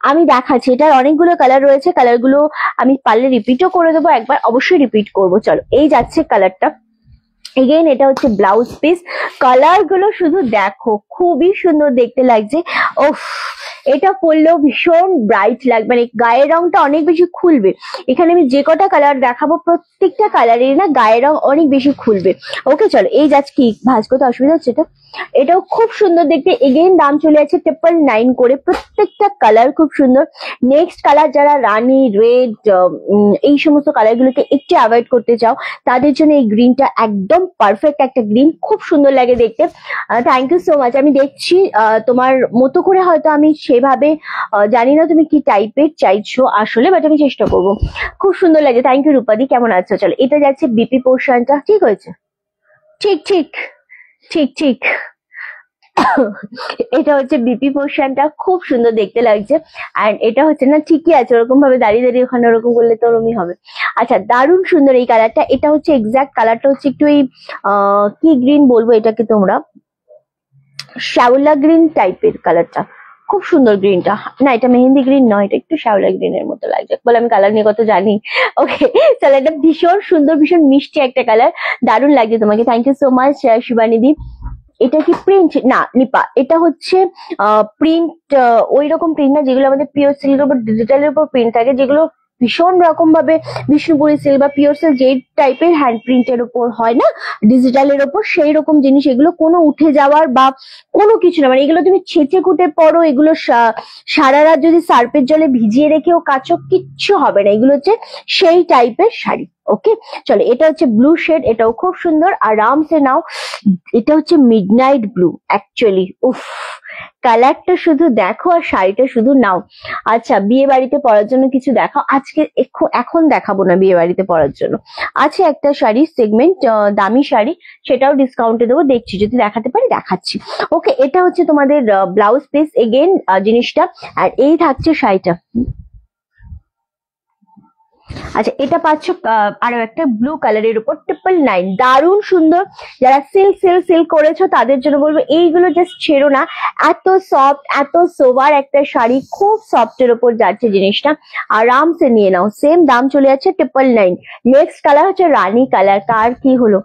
আমি দেখাচ্ছি, এটার অনেকগুলো কালার রয়েছে। কালারগুলো আমি পারলে রিপিটও করে দেবো, একবার অবশ্যই রিপিট করবো। চলো, এই যাচ্ছে কালারটা। এগেইন এটা হচ্ছে ব্লাউজ পিস। কালার গুলো শুধু দেখো, খুবই সুন্দর দেখতে লাগছে। ওফ, এটা পরলেও ভীষণ ব্রাইট লাগবে, মানে গায়ের রংটা অনেক বেশি খুলবে। এখানে আমি যে কটা কালার দেখাবো প্রত্যেকটা কালারের না গায়ের রং অনেক বেশি খুলবে। ওকে চলো, এই যাচ কি ভাঁজ করতে অসুবিধা হচ্ছে? এটাও খুব সুন্দর দেখতে। এগেইন দাম চলে আছে 999 করে, প্রত্যেকটা কালার খুব সুন্দর। নেক্সট কালার যারা রানী রেড এই সমস্ত কালার গুলোকে একটু অ্যাভয়েড করতে চাও তাদের জন্য এই গ্রিনটা একদম পারফেক্ট একটা গ্রিন, খুব সুন্দর লাগে দেখতে। Thank you so much. আমি দেখছি তোমার মতো করে হয়তো আমি সেভাবে জানি না তুমি কি টাইপের চাইছো আসলে, বাট আমি চেষ্টা করবো। খুব সুন্দর লাগে। থ্যাংক ইউ রূপাদি, কেমন আছো? চলো, এটা যাচ্ছে বিপি পোর্শনটা, ঠিক হয়েছে? ঠিক ঠিক ঠিক ঠিক এটা হচ্ছে বিপি পোর্শনটা, খুব সুন্দর দেখতে লাগছে। এন্ড এটা হচ্ছে না ঠিকই আছে, ওরকম ভাবে দাঁড়িয়ে দাঁড়িয়ে ওখানে ওরকম করলে তো ওরমই হবে। আচ্ছা, দারুণ সুন্দর এই কালারটা। এটা হচ্ছে এক্সাক্ট কালারটা হচ্ছে একটু এই কি গ্রিন বলবো এটাকে তোমরা, শ্যাওলা গ্রিন টাইপের কালারটা, খুব সুন্দর গ্রিনটা। না, এটা মেহেন্দি গ্রিন নয়, এটা একটু শ্যাওলা গ্রিনের মতো লাগছে। বলে আমি কালার নিয়ে কত জানি। ওকে তাহলে এটা ভীষণ সুন্দর, ভীষণ মিষ্টি একটা কালার, দারুণ লাগছে তোমাকে। থ্যাংক ইউ সো মাচ শিবানিদি। এটা কি প্রিন্ট? না নিপা, এটা হচ্ছে প্রিন্ট, ওই রকম প্রিন্ট না যেগুলো আমাদের পিওর সিল্কের উপর ডিজিটালের উপর প্রিন্ট থাকে, যেগুলো ভীষণ রকম ভাবে বিষ্ণুপুরি সিল্ক বা পিওর সিল্ক যে টাইপের হ্যান্ড প্রিন্টের উপর হয় না ডিজিটালের উপর, সেই রকম জিনিস। এগুলো কোনো উঠে যাওয়ার বা কোনো কিছু না, মানে এগুলো তুমি ছেঁচে কুটে পরো, এগুলো সারা রাত যদি সার্ফের জলে ভিজিয়ে রেখেও কাচো, কিচ্ছু হবে না। এগুলো হচ্ছে সেই টাইপের শাড়ি। ওকে চলো, এটা হচ্ছে ব্লু শেড, এটাও খুব সুন্দর, আরামসে নাও। এটা হচ্ছে মিডনাইট ব্লু অ্যাকচুয়ালি, উফ কালারটা শুধু দেখো আর শাড়িটা শুধু নাও। আচ্ছা, বিয়ে বাড়িতে পরার জন্য কিছু দেখাও। আজকে এখন দেখাবো না বিয়ে বাড়িতে পরার জন্য। আছে একটা শাড়ি সেগমেন্ট, দামি শাড়ি, সেটাও ডিসকাউন্টে দেবো, দেখছি যদি দেখাতে পারি দেখাচ্ছি। ওকে, এটা হচ্ছে তোমাদের ব্লাউজ পিস এগেন জিনিসটা, আর এই থাকছে শাড়িটা। আচ্ছা, এটা পাচ্ছ আরো একটা ব্লু কালারের উপর 999, দারুণ সুন্দর। যারা সিল্ক করেছো তাদের জন্য বলবো এইগুলো জাস্ট ছেড়ো না, এত সফট এত সোবার একটা শাড়ি, খুব সফটের উপর যাচ্ছে জিনিসটা, আরামসে নিয়ে নাও। সেম দাম চলে যাচ্ছে 999। নেক্সট কালার হচ্ছে রানী কালার। কার কি হলো?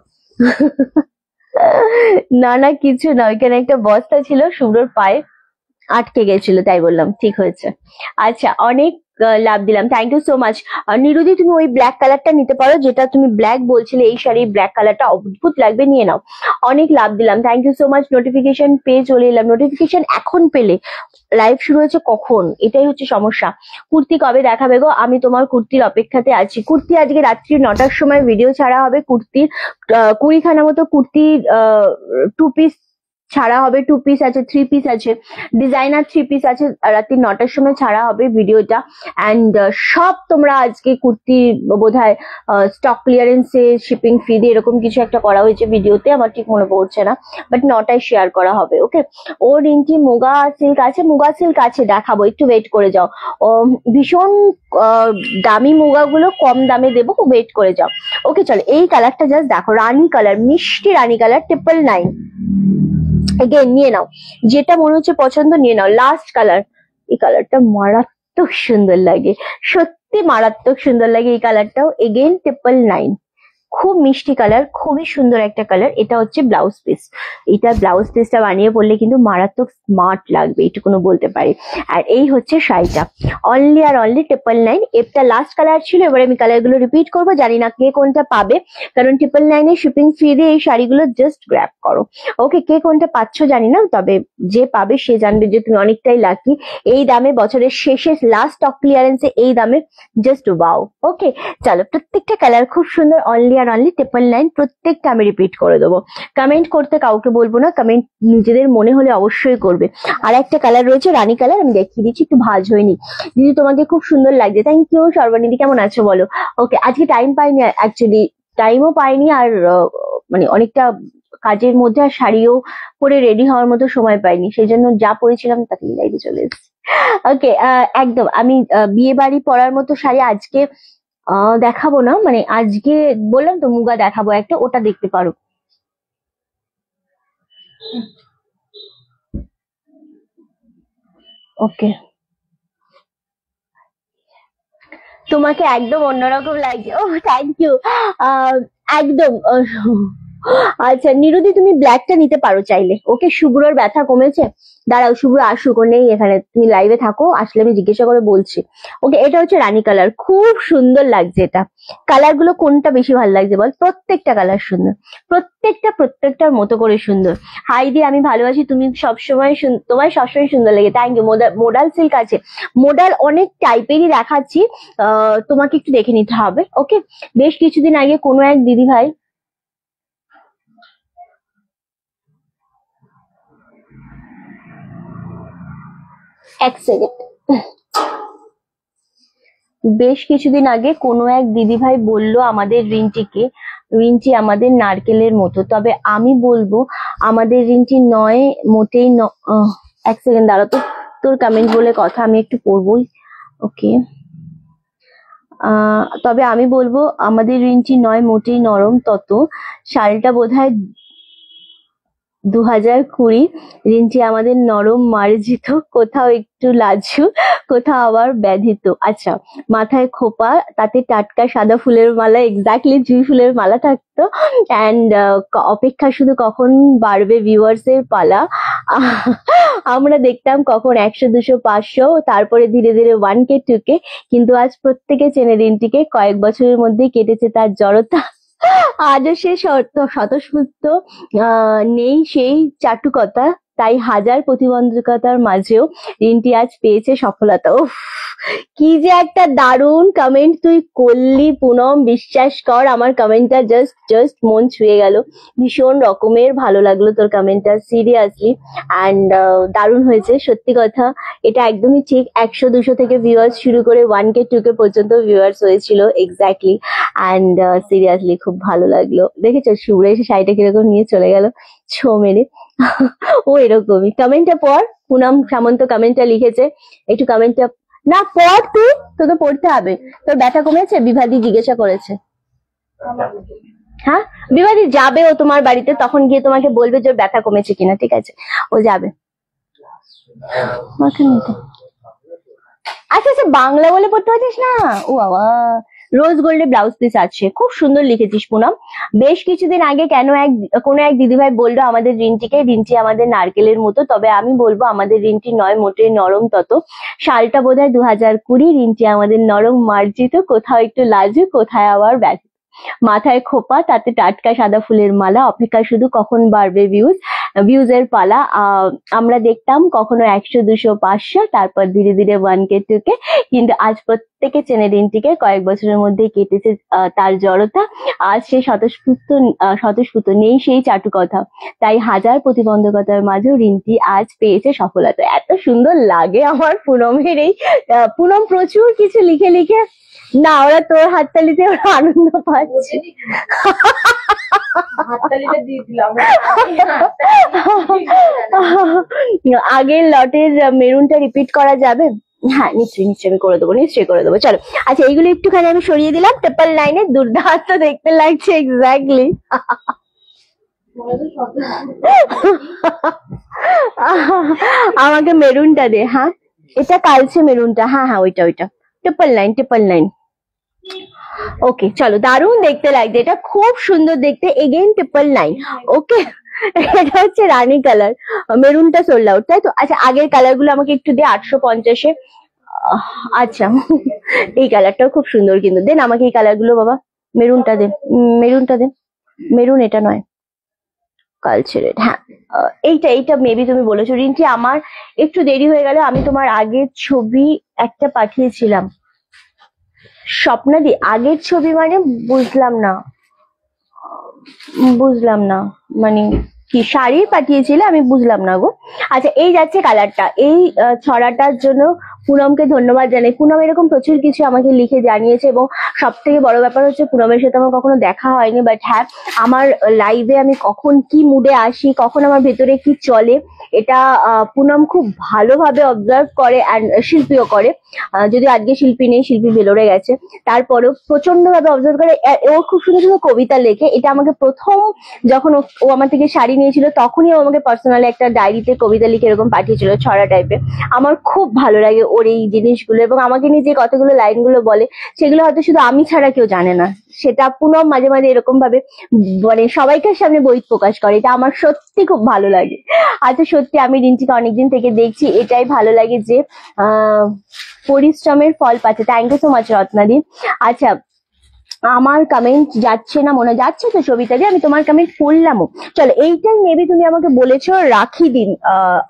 না না কিছু না, ওইখানে একটা বস্তা ছিল শুভ্রর পায়ে, আটকে গেছিল তাই বললাম, ঠিক হয়েছে। আচ্ছা, অনেক লাভ দিলাম, থ্যাংক ইউ সো মাচ। নিরুদি, তুমি ওই ব্ল্যাক কালারটা নিতে পারো, যেটা তুমি ব্ল্যাক বলছিলে, এই শাড়ির ব্ল্যাক কালারটা অদ্ভুত লাগবে, নিয়ে নাও। অনেক লাভ দিলাম, thank you so much. Notification পেয়ে চলে এলাম। নোটিফিকেশন এখন পেলে? লাইভ শুরু হয়েছে কখন, এটাই হচ্ছে সমস্যা। কুর্তি কবে দেখাবে গো? আমি তোমার কুর্তির অপেক্ষাতে আছি। কুর্তি আজকে রাত্রি 9টার সময় ভিডিও ছাড়া হবে। কুর্তির 20খানা মতো কুর্তির 2 পিস ছাড়া হবে। 2 পিস আছে, 3 পিস আছে, ডিজাইনার 3 পিস আছে, রাত্রি 9টার সময় ছাড়া হবে ভিডিওটা। অ্যান্ড সব তোমরা আজকে কুর্তি বোধহয় স্টক ক্লিয়ারেন্সে শিপিং ফ্রি দিয়ে এরকম কিছু একটা করা হয়েছে ভিডিওতে, আমার ঠিক মনে পড়ছে না, বাট 9টায় শেয়ার করা হবে। ওকে, ও রিঙ্কি মুগা সিল্ক আছে? মুগা সিল্ক আছে, দেখাবো, একটু ওয়েট করে যাও। ভীষণ দামি মুগাগুলো কম দামে দেবো, ওয়েট করে যাও। ওকে চলো, এই কালারটা জাস্ট দেখো, রানী কালার, মিষ্টি রানী কালার, 999। এগেন নিয়ে নাও, যেটা মনে হচ্ছে পছন্দ নিয়ে নাও। লাস্ট কালার, এই কালারটা মারাত্মক সুন্দর লাগে, সত্যি মারাত্মক সুন্দর লাগে এই কালারটাও। এগেন 999, খুব মিষ্টি কালার, খুবই সুন্দর একটা কালার। এটা হচ্ছে ব্লাউজ পিস, এটা ব্লাউজ পিসটা বানিয়ে পড়লে কিন্তু মারাত্মক স্মার্ট লাগবে, এইটুকুনো বলতে পারি। আর এই হচ্ছে শাড়িটা, অনলি আর অনলি 999। এটা লাস্ট কালার ছিল, এবার আমি কালার গুলো রিপিট করবো, জানি না কে কোনটা পাবে, কারণ 999 শিপিং ফ্রি দিয়ে এই শাড়িগুলো জাস্ট গ্র্যাব করো। ওকে, কে কোনটা পাচ্ছ জানি না, তবে যে পাবে সে জানবে যে তুমি অনেকটাই লাকি। এই দামে বছরের শেষে লাস্ট স্টক ক্লিয়ারেন্সে এই দামে, জাস্ট ওয়াও। ওকে চলো, প্রত্যেকটা কালার খুব সুন্দর, অনলি আর অনলি 999, প্রত্যেকটা আমি রিপিট করে দেবো। কমেন্ট করতে কাউকে বলবো না, কমেন্ট নিজেদের মনে হলে অবশ্যই করবে। আর একটা কালার রয়েছে রানী কালার, আমি দেখিয়ে দিচ্ছি, একটু ভাঁজ হয়নি। দিদি তোমাকে খুব সুন্দর লাগছে, থ্যাংক ইউ। সর্বানিদি কেমন আছো বলো? ওকে, আজকে টাইম পাইনি, অ্যাকচুয়ালি টাইমও পাইনি, আর মানে অনেকটা কাজের মধ্যে, আর শাড়িও পরে রেডি হওয়ার মতো সময় পাইনি, সেই জন্য যা পরেছিলাম তাকে লাইভে চলে এসেছি। ওকে, একদম আমি বিয়ে বাড়ি পরার মতো শাড়ি আজকে দেখাবো না, মানে আজকে বললাম তো মুগা দেখাবো একটা, ওটা দেখতে পারো। ওকে, তোমাকে একদম অন্যরকম লাগছে। ও থ্যাংক ইউ। একদম আচ্ছা নিরুদি, তুমি ব্ল্যাকটা নিতে পারো চাইলে। ওকে, শুভ্রর ব্যথা কমেছে? দাঁড়াও, শুভ্র আসুক, ও নেই এখানে, তুমি লাইভে থাকো, আসলে আমি জিজ্ঞাসা করে বলছি। ওকে, এটা হচ্ছে রানী কালার, খুব সুন্দর লাগছে এটা। কালার গুলো কোনটা বেশি ভালো লাগছে বল? প্রত্যেকটা কালার সুন্দর, প্রত্যেকটার মতো করে সুন্দর। হাই দি, আমি ভালো আছি, তুমি সবসময় তোমায় সবসময় সুন্দর লাগে, থ্যাংক ইউ। মোডাল সিল্ক আছে, মোডাল অনেক টাইপেরই দেখাচ্ছি, তোমাকে একটু দেখে নিতে হবে। ওকে, বেশ কিছুদিন আগে কোনো এক দিদি ভাই, এক সেকেন্ড, বেশ কিছুদিন আগে কোনো এক দিদিভাই বলল আমাদের রিন্টি আমাদের নারকেলের মতো, তবে আমি বলবো আমাদের রিন্টি নয়, মোটেই এক সেকেন্ড দাঁড়া, তো তোর কমেন্ট বলে কথা, আমি একটু পড়বই। ওকে, তবে আমি বলবো আমাদের রিন্টি নয় মোটেই নরম তত, শালটা বোধহয় 2020, রিন্টি আমাদের নরম মার্জিত, কোথাও একটু লাজু, কোথাও আবার ব্যাধিত। আচ্ছা, মাথায় খোপা, তাতে টাটকা সাদা ফুলের মালা, এক্স্যাক্টলি জুঁই ফুলের মালা থাকতো, অ্যান্ড অপেক্ষা শুধু কখন বাড়বে ভিউয়ার্স এর পালা। আমরা দেখতাম কখন 100, 200, 500, তারপরে ধীরে ধীরে 1K, 2K, কিন্তু আজ প্রত্যেকে চেনে রিন্টিকে, কয়েক বছরের মধ্যেই কেটেছে তার জড়তা, আজও সে স্বতঃস্ফূর্ত, নেই সেই চাটুকতা, তাই হাজার প্রতিবন্ধকতার মাঝেও রিন্টি আজ পেয়েছে সফলতা। উফ, কি যে একটা দারুণ কমেন্ট তুই করলি পুনম, বিশ্বাস কর আমার কমেন্টটা জাস্ট মন ছুঁয়ে গেল, ভীষণ রকমের ভালো লাগলো তোর কমেন্টটা, সিরিয়াসলি, অ্যান্ড দারুণ হয়েছে সত্যি কথা। এটা একদমই ঠিক, 100, 200 থেকে ভিউয়ার্স শুরু করে 1K, 2K পর্যন্ত ভিউয়ার্স হয়েছিল, এক্স্যাক্টলি, অ্যান্ড সিরিয়াসলি খুব ভালো লাগলো। দেখেছো শুভ্র এসে শাড়িটা কিরকম নিয়ে চলে গেল ছো মেরে। ও এরকমই। কমেন্টটা পড়, পুনম সামন্ত কমেন্টটা লিখেছে, একটু কমেন্টটা না পড় তুই, তো পড়তে হবে। তোর ব্যথা কমেছে? বিভাদি জিজ্ঞাসা করেছে। হ্যাঁ, বিভাদি যাবে ও তোমার বাড়িতে, তখন গিয়ে তোমাকে বলবে যে ওর ব্যথা কমেছে কিনা, ঠিক আছে? ও যাবে। আচ্ছা আচ্ছা, বাংলা বলে পড়তে পারছিস না? ও বাবা, রোজ গোল্ডে ব্লাউজ পিস আছে, খুব সুন্দর লিখেছিস পুনম। বেশ কিছুদিন আগে কোনো এক দিদিভাই বললো আমাদের রিন্টি আমাদের নারকেলের মতো, তবে আমি বলবো আমাদের রিন্টি নয় মোটেই নরম তত, শালটা বোধহয় 2020, রিন্টি আমাদের নরম মার্জিত, কোথাও একটু লাজু, কোথায় আবার ব্যথিত, মাথায় খোপা, তাতে টাটকা সাদা ফুলের মালা, অপেক্ষা শুধু কখন বাড়বে ভিউজ এর পালা, আমরা দেখতাম কখনো 100, 200, 500, তারপর ধীরে ধীরে 1K, 2K, কিন্তু আজ প্রত্যেকে চেনে রিন্টিকে, কয়েক বছরের মধ্যে কেটেছে তার জড়তা, আজ সে স্বতঃস্ফূর্ত, নেই সেই চাটু কথা, তাই হাজার প্রতিবন্ধকতার মাঝেও রিন্টি আজ পেয়েছে সফলতা। এত সুন্দর লাগে আমার পুনমের এই, পুনম প্রচুর কিছু লিখে লিখে, না ওরা তোর হাততালিতে ওরা আনন্দ পাচ্ছে। আগের লটের মেরুনটা রিপিট করা যাবে? হ্যাঁ নিশ্চয়ই আমি নিশ্চয়ই করে দেবো, চলো। আচ্ছা এইগুলো একটুখানি আমি সরিয়ে দিলাম, 999, দুর্দান্ত দেখতে লাগছে, এক্স্যাক্টলি। আমাকে মেরুনটা দে, হ্যাঁ এটা কালচে মেরুনটা, হ্যাঁ ওইটা 999। ওকে চলো, দারুণ দেখতে লাগছে, এটা খুব সুন্দর দেখতে, এগেইন 999। ওকে, এটা হচ্ছে রানী কালার, মেরুনটা সোল্ড আউট, তাই তো? আচ্ছা আগের কালার গুলো আমাকে একটু দে, 850-এ। আচ্ছা, এই কালারটাও খুব সুন্দর, কিন্তু দেন আমাকে এই কালার গুলো বাবা, মেরুনটা দে, মেরুন এটা নয়, কালচে রেড, হ্যাঁ এইটা মেবি তুমি বলেছো রিন্টি, আমার একটু দেরি হয়ে গেল, আমি তোমার আগের ছবি একটা পাঠিয়েছিলাম। স্বপ্নাদি, আগের ছবি মানে বুঝলাম না, মানে কি শাড়ি পাঠিয়েছিলে, আমি বুঝলাম না গো। আচ্ছা এই যাচ্ছে কালারটা, এই ছড়াটার জন্য পুনমকে ধন্যবাদ জানাই। পুনম এরকম প্রচুর কিছু আমাকে লিখে জানিয়েছে, এবং সব থেকে বড় ব্যাপার হচ্ছে পুনমের সাথে আমার কখনো দেখা হয়নি, বাট হ্যাঁ আমার লাইভে আমি কখন কি মুডে আসি, কখন আমার ভেতরে কি চলে, এটা পুনম খুব ভালোভাবে অবজার্ভ করে, অ্যান্ড শিল্পীও করে, যদিও আজকে শিল্পী নেই, শিল্পী ভেলোরে গেছে, তারপরেও প্রচন্ড ভাবে অবজার্ভ করে। ও খুব সুন্দর সুন্দর কবিতা লেখে, এটা আমাকে প্রথম যখন ও আমার থেকে শাড়ি নিয়েছিল, তখনই ও আমাকে পার্সোনালি একটা ডায়েরিতে কবিতা লিখে এরকম পাঠিয়েছিল, ছড়া টাইপের। আমার খুব ভালো লাগে ও ওর এই জিনিসগুলো, এবং আমাকে নিয়ে যে কতগুলো লাইনগুলো বলে সেগুলো হয়তো শুধু আমি ছাড়া কেউ জানে না। সেটা পুনম মাঝে মাঝে এরকম ভাবে মানে সবাইকার সামনে বই প্রকাশ করে, এটা আমার সত্যি খুব ভালো লাগে। আচ্ছা সত্যি আমি রিন্টিকে অনেকদিন থেকে দেখছি, এটাই ভালো লাগে যে পরিশ্রমের ফল পাচ্ছে। থ্যাংক ইউ সো মাচ রত্নাদি। আচ্ছা আমার কমেন্ট যাচ্ছে না মনে যাচ্ছে তো সবিতা দি, আমি তোমার কমেন্ট পড়লামও। চলো এইটাই মেবি তুমি আমাকে বলেছো রাখি দিন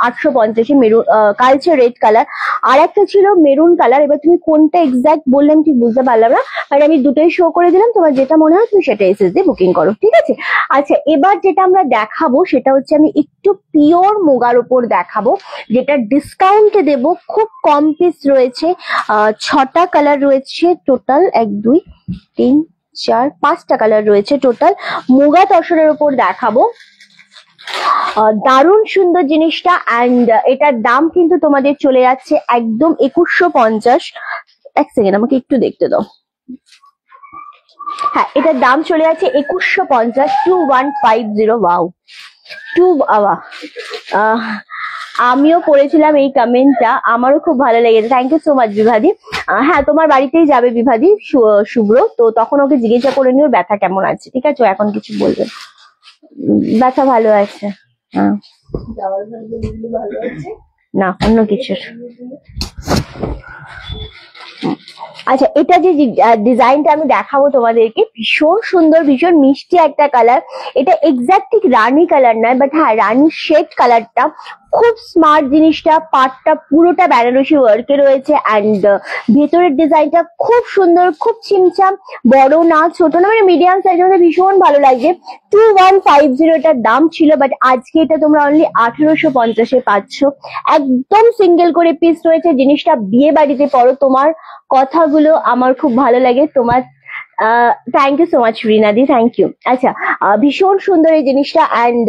850 মেরুন কালচে রেড কালার, আর একটা ছিল মেরুন কালার। এবার তুমি কোনটা এক্সাক্ট বললে আমি ঠিক বুঝতে পারলাম না, আর আমি দুটোই শো করে দিলাম, তোমার যেটা মনে হয় তুমি সেটা এসএস দিয়ে বুকিং করো, ঠিক আছে? আচ্ছা এবার যেটা আমরা দেখাবো সেটা হচ্ছে আমি একটু পিওর মুগার উপর দেখাবো, যেটা ডিসকাউন্টে দেব, খুব কম পিস রয়েছে, 6টা কালার রয়েছে টোটাল, 1 2 3 4 5টা কালার রয়েছে টোটাল। মুগা তসরের উপর দেখাবো, দারুণ সুন্দর জিনিসটা। অ্যান্ড এটার দাম কিন্তু তোমাদের চলে যাচ্ছে একদম 2150। এক সেকেন্ড আমাকে একটু দেখতে দাও। হ্যাঁ এটার দাম চলে যাচ্ছে 2150, 2150। ওয়াও আমিও পড়েছিলাম এই কমেন্টটা, আমারও খুব ভালো লেগেছে। থ্যাংক ইউ সো মাচ বিভাদি। হ্যাঁ তোমার বাড়িতেই যাবে বিভাদি শুভ্র, তো তখন ওকে জিজ্ঞাসা করে নিও ব্যথা কেমন আছে, ঠিক আছে? এখন কিছু বলবে, ব্যথা ভালো আছে। হ্যাঁ না অন্য কিছুর। আচ্ছা এটা যে ডিজাইনটা আমি দেখাবো তোমাদেরকে, ভীষণ সুন্দর, ভীষণ মিষ্টি একটা কালার। এটা এক্সাক্ট ঠিক রানী কালার নয়, বাট হ্যাঁ রানী শেড কালারটা, খুব স্মার্ট জিনিসটা। পাটটা পুরোটা বেনারসি ওয়ার্কে রয়েছে, অ্যান্ড ভেতরের ডিজাইনটা খুব সুন্দর, খুব চিমচাম, বড় না ছোট না, মানে মিডিয়াম সাইজের মধ্যে ভীষণ ভালো লাগছে। 2150 এটার দাম ছিল, বাট আজকে এটা তোমরা অনলি 1850-এ পাচ্ছ। একদম সিঙ্গেল করে পিস রয়েছে, জিনিসটা বিয়ে বাড়িতে পরো। তোমার কথাগুলো আমার খুব ভালো লাগে, তোমার থ্যাংক ইউ সো মাচ রিনাদি, থ্যাংক ইউ। আচ্ছা ভীষণ সুন্দর এই জিনিসটা, অ্যান্ড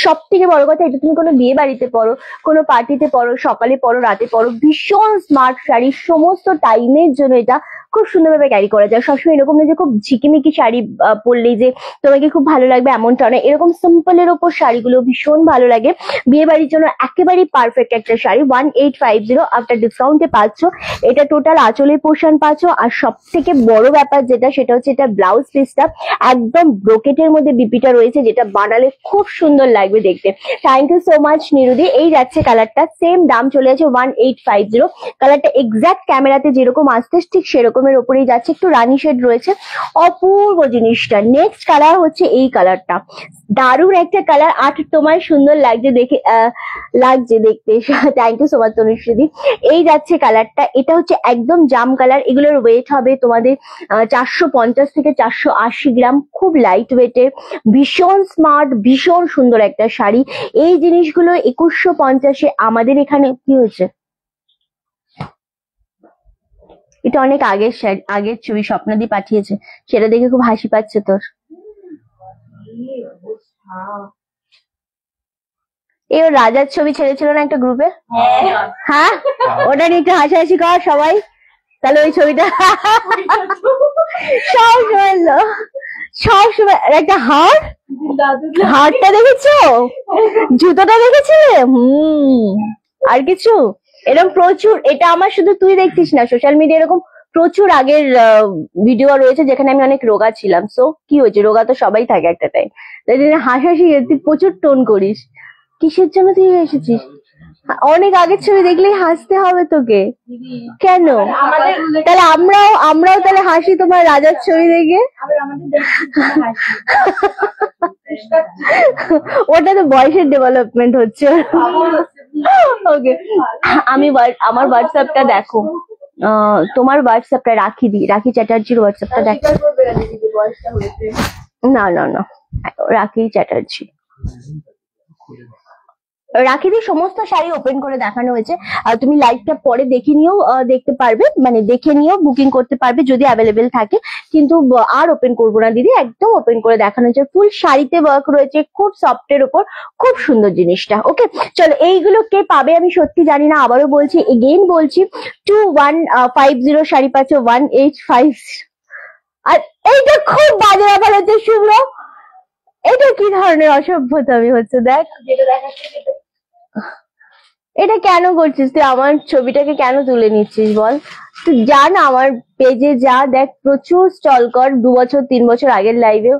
সব থেকে বড় কথা এটা তুমি কোনো বিয়ে বাড়িতে পরো, কোনো পার্টিতে পরো, সকালে পরো, রাতে পরো, ভীষণ স্মার্ট শাড়ি, সমস্ত টাইমের জন্য এটা খুব সুন্দরভাবে ক্যারি করা যায়। সবসময় এরকম না যে খুব ঝিকিমিকি শাড়ি পরলেই যে তোমাকে খুব ভালো লাগবে এমনটা না, এরকম সিম্পলের ওপর শাড়িগুলো ভীষণ ভালো লাগে। বিয়ে বাড়ির জন্য একেবারেই পারফেক্ট একটা শাড়ি। 1850 আফটার ডিসকাউন্টে পাচ্ছ। এটা টোটাল আঁচলের পোর্শন পাচ্ছ, আর সব থেকে বড় ব্যাপার যেটা সেটা হচ্ছে এটা ব্লাউজ পিসটা একদম ব্রোকেটের মধ্যে বিপিটা রয়েছে, যেটা বানালে খুব সুন্দর লাগবে দেখতে। থ্যাংক ইউ সো মাচ নিরুদি। এই যাচ্ছে কালারটা, সেম দাম চলে আছে 1850। কালারটা এক্সাক্ট ক্যামেরাতে যেরকম আসছে ঠিক সেরকমের ওপরেই যাচ্ছে, একটু রানী শেড রয়েছে, অপূর্ব জিনিসটা। নেক্সট কালার হচ্ছে এই কালারটা, দারুণ একটা কালার, আর তোমার সুন্দর লাগছে দেখে, লাগছে দেখতে। থ্যাংক ইউ সো মাচ তনুশ্রীদি। এই যাচ্ছে কালারটা, এটা হচ্ছে একদম জাম কালার। এগুলোর ওয়েট হবে তোমাদের 450 থেকে 480 গ্রাম, খুব লাইট ওয়েটের, ভীষণ স্মার্ট, ভীষণ সুন্দর একটা শাড়ি। এই জিনিসগুলো 2150-এ আমাদের এখানে কি হয়েছে, এটা অনেক আগের শাড়ি, আগের ছবি স্বপ্নদি পাঠিয়েছে, সেটা দেখে খুব হাসি পাচ্ছে তোর। এই রাজার ছবি ছেড়েছিল না একটা গ্রুপে, হ্যাঁ ওটা নিয়ে একটু হাসাহাসি কর সবাই, তাহলে ওই ছবিটা সব সময় সব সময় একটা হারটা দেখেছো, জুতোটা দেখেছে, আর কিছু এরকম প্রচুর। এটা আমার শুধু তুই দেখছিস না, সোশ্যাল মিডিয়া এরকম প্রচুর আগের ভিডিও রয়েছে যেখানে আমি অনেক রোগা ছিলাম। সো কি হয়েছে, রোগা তো সবাই থাকে একটা টাইম, তাই জন্য হাসাহাসি তুই প্রচুর টোন করিস। কিসের জন্য তুই এসেছিস? অনেক আগের ছবি দেখলেই হাসতে হবে তোকে, কেন? তাহলে আমরাও তাহলে হাসি তোমার রাজার ছবি দেখে। ওটা তো বয়সের ডেভেলপমেন্ট হচ্ছে। ওকে আমি আমার হোয়াটসঅ্যাপটা দেখো, তোমার হোয়াটসঅ্যাপটা রাখি চ্যাটার্জির হোয়াটসঅ্যাপটা দেখো। না না না, রাখি চ্যাটার্জি, রাখিদি সমস্ত শাড়ি ওপেন করে দেখানো হয়েছে। তুমি লাইভটা পরে দেখে নিও, দেখতে পারবে, মানে দেখে নিও, বুকিং করতে পারবে যদি অ্যাভেলেবেল থাকে, কিন্তু আর ওপেন করবো না দিদি, একদম ওপেন করে দেখানো হয়েছে। ফুল শাড়িতে ওয়ার্ক রয়েছে, খুব সফটের ওপর, খুব সুন্দর জিনিসটা। ওকে চলো, এইগুলো কে পাবে আমি সত্যি জানি না, আবারও বলছি, এগেইন বলছি, 2150 শাড়ি পাচ্ছ 1850। আর এইটা খুব বাজে ব্যাপার হচ্ছে শুভ্র, এটা কি ধরনের অসভ্যতামি হচ্ছে দেখ, এটা কেন করছিস তুই? আমার ছবিটাকে কেন তুলে নিচ্ছিস বল? তুই যা না আমার পেজে, যা দেখ, প্রচুর স্টল কর 2 বছর 3 বছর আগের লাইভেও।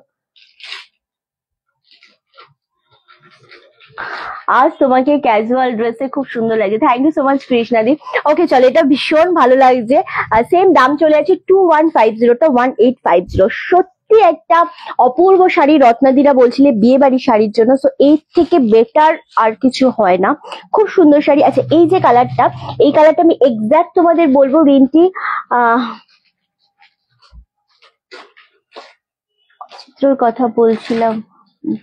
আজ তোমাকে ক্যাজুয়াল ড্রেসে খুব সুন্দর লাগছে, থ্যাংক ইউ সো মাচ কৃষ্ণাদি। ওকে চলো, এটা ভীষণ ভালো লাগছে। সেম দাম চলে আছে 2150টা 1850। সত্যি একটা অপূর্ব শাড়ি, রত্নাদিরা বলছিলে বিয়ে বাড়ির শাড়ির জন্য, সো এর থেকে বেটার আর কিছু হয় না। খুব সুন্দর শাড়ি। আচ্ছা এই যে কালারটা, এই কালারটা আমি এক্সাক্ট তোমাদের বলবো রিন্টি, চিত্রর কথা বলছিলাম,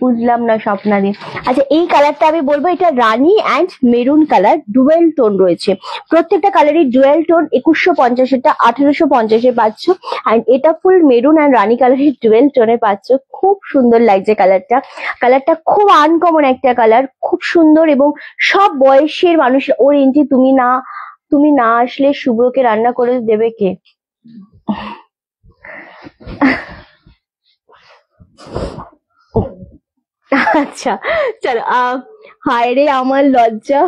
বুঝলাম না স্বপ্নাদি। আচ্ছা এই কালারটা আমি বলবো, এটা রানী and maroon colour, dual tone রয়েছে। প্রত্যেকটা কালারই ডুয়েল টোন। 2150-এরটা 1850-এ পাচ্ছ, অ্যান্ড এটা ফুল মেরুন অ্যান্ড রানী কালারের ডুয়েল টোনে পাচ্ছ। খুব সুন্দর লাগছে কালারটা। কালারটা খুব আনকমন একটা কালার, খুব সুন্দর, এবং সব বয়সের মানুষ। ওর ইন্টি তুমি না আসলে শুভ্রকে রান্না করে দেবে কে? আচ্ছা চলো। হায় রে আমার লজ্জা,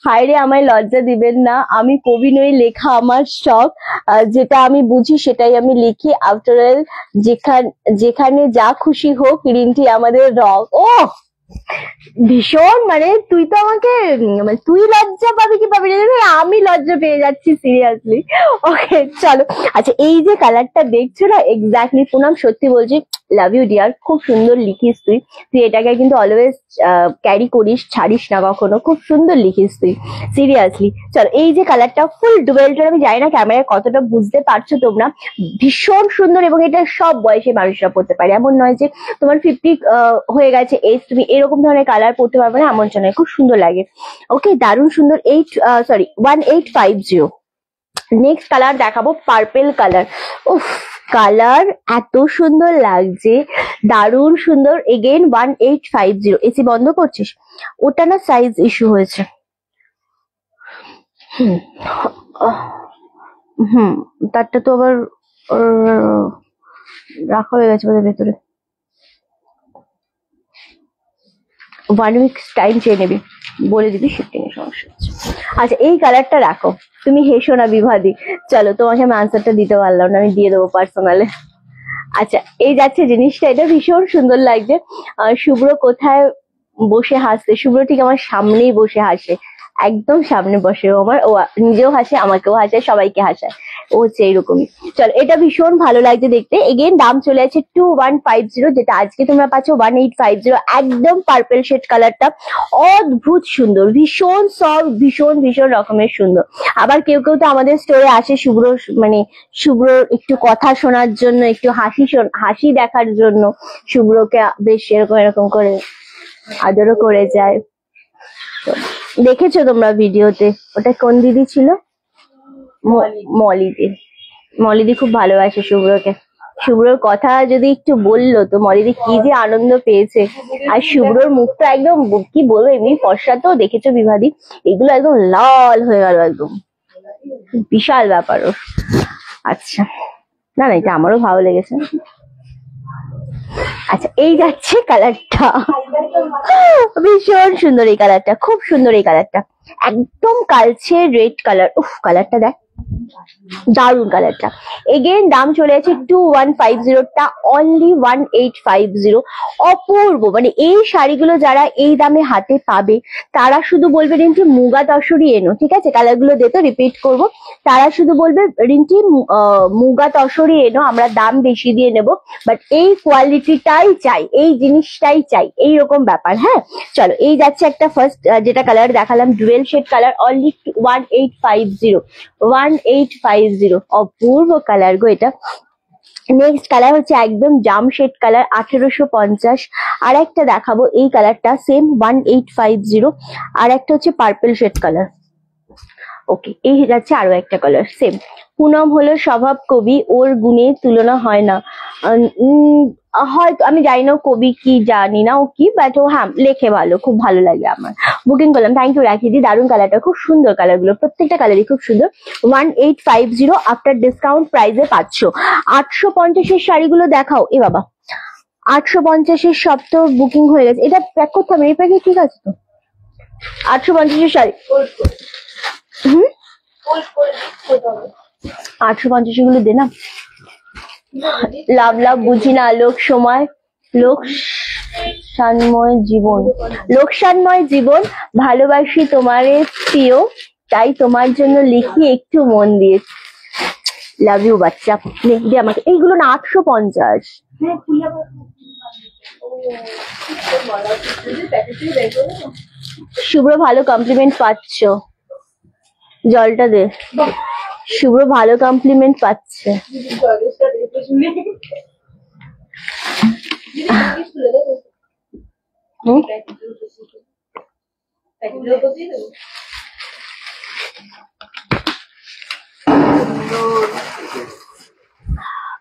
হায় রে আমায় লজ্জা দিবেন না, আমি কবি নই, লেখা আমার শখ। যেটা আমি বুঝি সেটাই আমি লিখি। আফটার অল যেখানে যা খুশি হোক, রিন্টি আমাদের রক। ও ভীষণ, মানে তুই তো আমাকে তুই লজ্জা পাবি কি পাবি না, আমি লজ্জা পেয়ে যাচ্ছি সিরিয়াসলি। ওকে চলো। আচ্ছা এই যে কালারটা দেখছো না, এক্স্যাক্টলি পুনাম সত্যি বলছি, লাভ ইউ ডিয়ার, খুব সুন্দর লিখিস তুই। তুই এটাকে কিন্তু অলওয়েজ ক্যারি করিস, ছাড়িস না কখনো, খুব সুন্দর লিখিস তুই সিরিয়াসলি। চলো এই যে কালারটা ফুল ডুয়েলটার, আমি জানি না ক্যামেরায় কতটা বুঝতে পারছো তোমরা, ভীষণ সুন্দর, এবং এটা সব বয়সে মানুষরা পড়তে পারে। এমন নয় যে তোমার 50 হয়ে গেছে এজ, তুমি এরকম ধরনের কালার পড়তে পারবে না, এমন নয়, খুব সুন্দর লাগে। ওকে দারুণ সুন্দর। 1850। নেক্সট কালার দেখাবো পার্পেল কালার। উফ কালার এত সুন্দর লাগছে, দারুণ সুন্দর। এগেইন 1850। এসি বন্ধ করছিস? ওটা না সাইজ ইস্যু হয়েছে। হুম হুম তারটা তো আবার রাখা হয়ে গেছে বোধহয় ভেতরে। 1 উইক টাইম চেয়ে নেবে, বলে দিবি শিফটিং এর সমস্যা হচ্ছে। আচ্ছা এই কালারটা রাখো, তুমি হেসো না বিভাদি। চলো তোমাকে আমি আনসারটা দিতে পারলাম না, আমি দিয়ে দেবো পার্সোনালে। আচ্ছা এই যাচ্ছে জিনিসটা, এটা ভীষণ সুন্দর লাগছে। শুভ্র কোথায় বসে হাসছে? শুভ্র ঠিক আমার সামনেই বসে হাসে, একদম সামনে বসে। ও আমার, ও নিজেও হাসে, আমাকেও হাসায়, সবাইকে হাসায়। ও হচ্ছে এইরকমই। চলো এটা ভীষণ ভালো লাগছে দেখতে। এগেন দাম চলে আছে 2150, যেটা আজকে তোমরা পাচ্ছ 1850। একদম পার্পেল শেড কালারটা, অদ্ভুত সুন্দর, ভীষণ সফট, ভীষণ ভীষণ রকমের সুন্দর। আবার কেউ কেউ তো আমাদের স্টোরে আসে শুভ্র, মানে শুভ্রর একটু কথা শোনার জন্য, একটু হাসি দেখার জন্য, শুভ্রকে বেশ এরকম এরকম করে আদরও করে যায়। দেখেছো তোমরা ভিডিওতে? ওটা কোন দিদি ছিল? মলিদি। মলিদি খুব ভালোবাসে শুভ্রকে। শুভ্রর কথা যদি একটু বললো তো মলিদি কি যে আনন্দ পেয়েছে। আর শুভ্রর মুখটা একদম কি বলবো, এমনি ফর্সা তো, দেখেছো বিভাদি, এগুলো একদম লাল হয়ে গেল একদম, বিশাল ব্যাপার ওর। আচ্ছা না না, এটা আমারও ভালো লেগেছে। আচ্ছা এই যাচ্ছে কালারটা, ভীষণ সুন্দর এই কালারটা, খুব সুন্দর এই কালারটা, একদম কালচে রেড কালার। উফ কালারটা দেখ, দারুন কালারটা। এগেইন দাম চলে আছে 2150টা অনলি 1850। অপূর্ব, মানে এই শাড়িগুলো যারা এই দামে হাতে পাবে তারা শুধু বলবে রিন্টি মুগা তসরি এনো, ঠিক আছে কালারগুলো দে তো, রিপিট করবো। তারা শুধু বলবে রিন্টি মুগা তসরি এনো, আমরা দাম বেশি দিয়ে নেব, বাট এই কোয়ালিটিটাই চাই, এই জিনিসটাই চাই, এইরকম ব্যাপার। হ্যাঁ চলো এই যাচ্ছে একটা ফার্স্ট, যেটা কালার দেখালাম ডুয়েল শেড কালার, অনলি 1850। 1850, অপূর্ব কালার গো এটা। নেক্সট কালার হচ্ছে একদম জাম শেড কালার, 1850। আর একটা দেখাবো এই কালারটা, সেম 1850। আর একটা হচ্ছে পার্পল শেড কালার। ওকে এই যাচ্ছে আরো একটা কালার সেম। পুনম হলো স্বভাব কবি, ওর গুণে তুলনা হয় না। হয়তো আমি জানি না কবি কি, জানি না ও কি, বাট ও হ্যাঁ লেখে ভালো, খুব ভালো লাগে আমার। বুকিং করলাম, থ্যাংক ইউ রাখি দি। দারুন কালারটা, খুব সুন্দর কালার গুলো, প্রত্যেকটা কালারই খুব সুন্দর। 1850 আফটার ডিসকাউন্ট প্রাইসে পাচ্ছ। 850-এর শাড়িগুলো দেখাও। এ বাবা 850-এর সব তো বুকিং হয়ে গেছে, এটা প্যাক করতে হবে, এই প্যাকে ঠিক আছে তো? 850 শাড়ি। হুম, 850 গুলো দে না। লাভ লাভ বুঝি না, লোক সময়, লোকসানময় জীবন, লোকসানময় জীবন, ভালোবাসি তোমারে প্রিয়, তাই তোমার জন্য লিখি একটু মন দিয়ে। লাভ ইউ বাচ্চা, দে আমাকে এইগুলো না। 850। শুভ্র ভালো কমপ্লিমেন্ট পাচ্ছ, জলটা দে। শুভ্র ভালো কমপ্লিমেন্ট পাচ্ছে।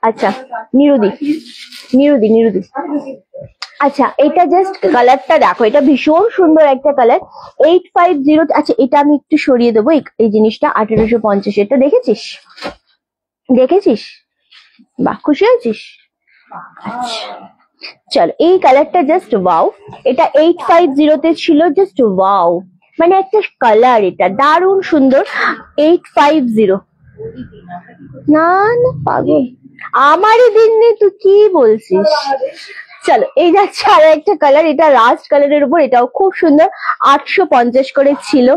আচ্ছা নিরুদি, নিরুদি, নিরুদি। আচ্ছা এটা জাস্ট কালারটা দেখো, এটা ভীষণ সুন্দর একটা কালার। 850। আচ্ছা এটা আমি একটু সরিয়ে দেবো, এই জিনিসটা 1850। এটা দেখেছিস, দেখেছিস? বাহ, খুশি হয়েছিস? আচ্ছা চলো, এই কালারটা জাস্ট ওয়াও। এটা 850 ছিল, জাস্ট ওয়াও, মানে একটা কালার, এটা দারুণ সুন্দর। 850। না না পাগল, আমারই দিন নেই, তুই কি বলছিস? চলো এই যাচ্ছে আরো একটা কালার, এটা রাস্ট কালারের উপর, এটাও খুব সুন্দর। 850 করে ছিল।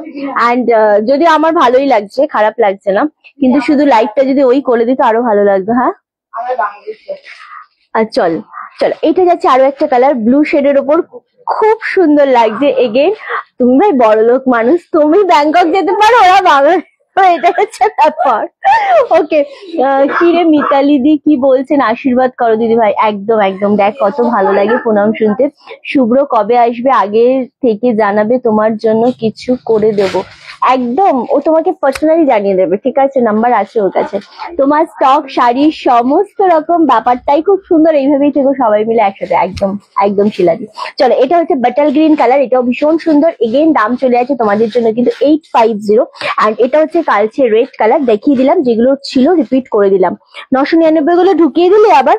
অ্যান্ড যদি আমার ভালোই লাগছে, খারাপ লাগছে না, কিন্তু শুধু লাইটটা যদি ওই করে দিত আরো ভালো লাগতো। হ্যাঁ আর চল চলো, এটা যাচ্ছে আরো একটা কালার, ব্লু শেডের উপর, খুব সুন্দর লাগছে। এগেন তুমি ভাই বড়লোক মানুষ, তুমি ব্যাংকক যেতে পারো, ওরা বাংলা, এটা হচ্ছে ব্যাপার। ওকে, কি রে মিতালি দি কি বলছেন? আশীর্বাদ করো দিদি ভাই। একদম একদম, দেখ কত ভালো লাগে প্রণাম শুনতে। শুভ্র কবে আসবে আগে থেকে জানাবে, তোমার জন্য কিছু করে দেব। একদম, ও তোমাকে পার্সোনালি জানিয়ে দেবে, ঠিক আছে? নাম্বার আছে ওর কাছে। তোমার স্টক, শাড়ি, সমস্ত রকম ব্যাপারটাই খুব সুন্দর। এইভাবেই থেকো সবাই মিলে একসাথে। একদম একদম শিলাদি। চলো এটা হচ্ছে বাটাল গ্রিন কালার, এটাও ভীষণ সুন্দর। এগেইন দাম চলে আছে তোমাদের জন্য কিন্তু 850। অ্যান্ড এটা হচ্ছে কালচে রেড কালার, দেখিয়ে দিলাম যেগুলো ছিল, রিপিট করে দিলাম। 999 গুলো ঢুকিয়ে দিলে আবার,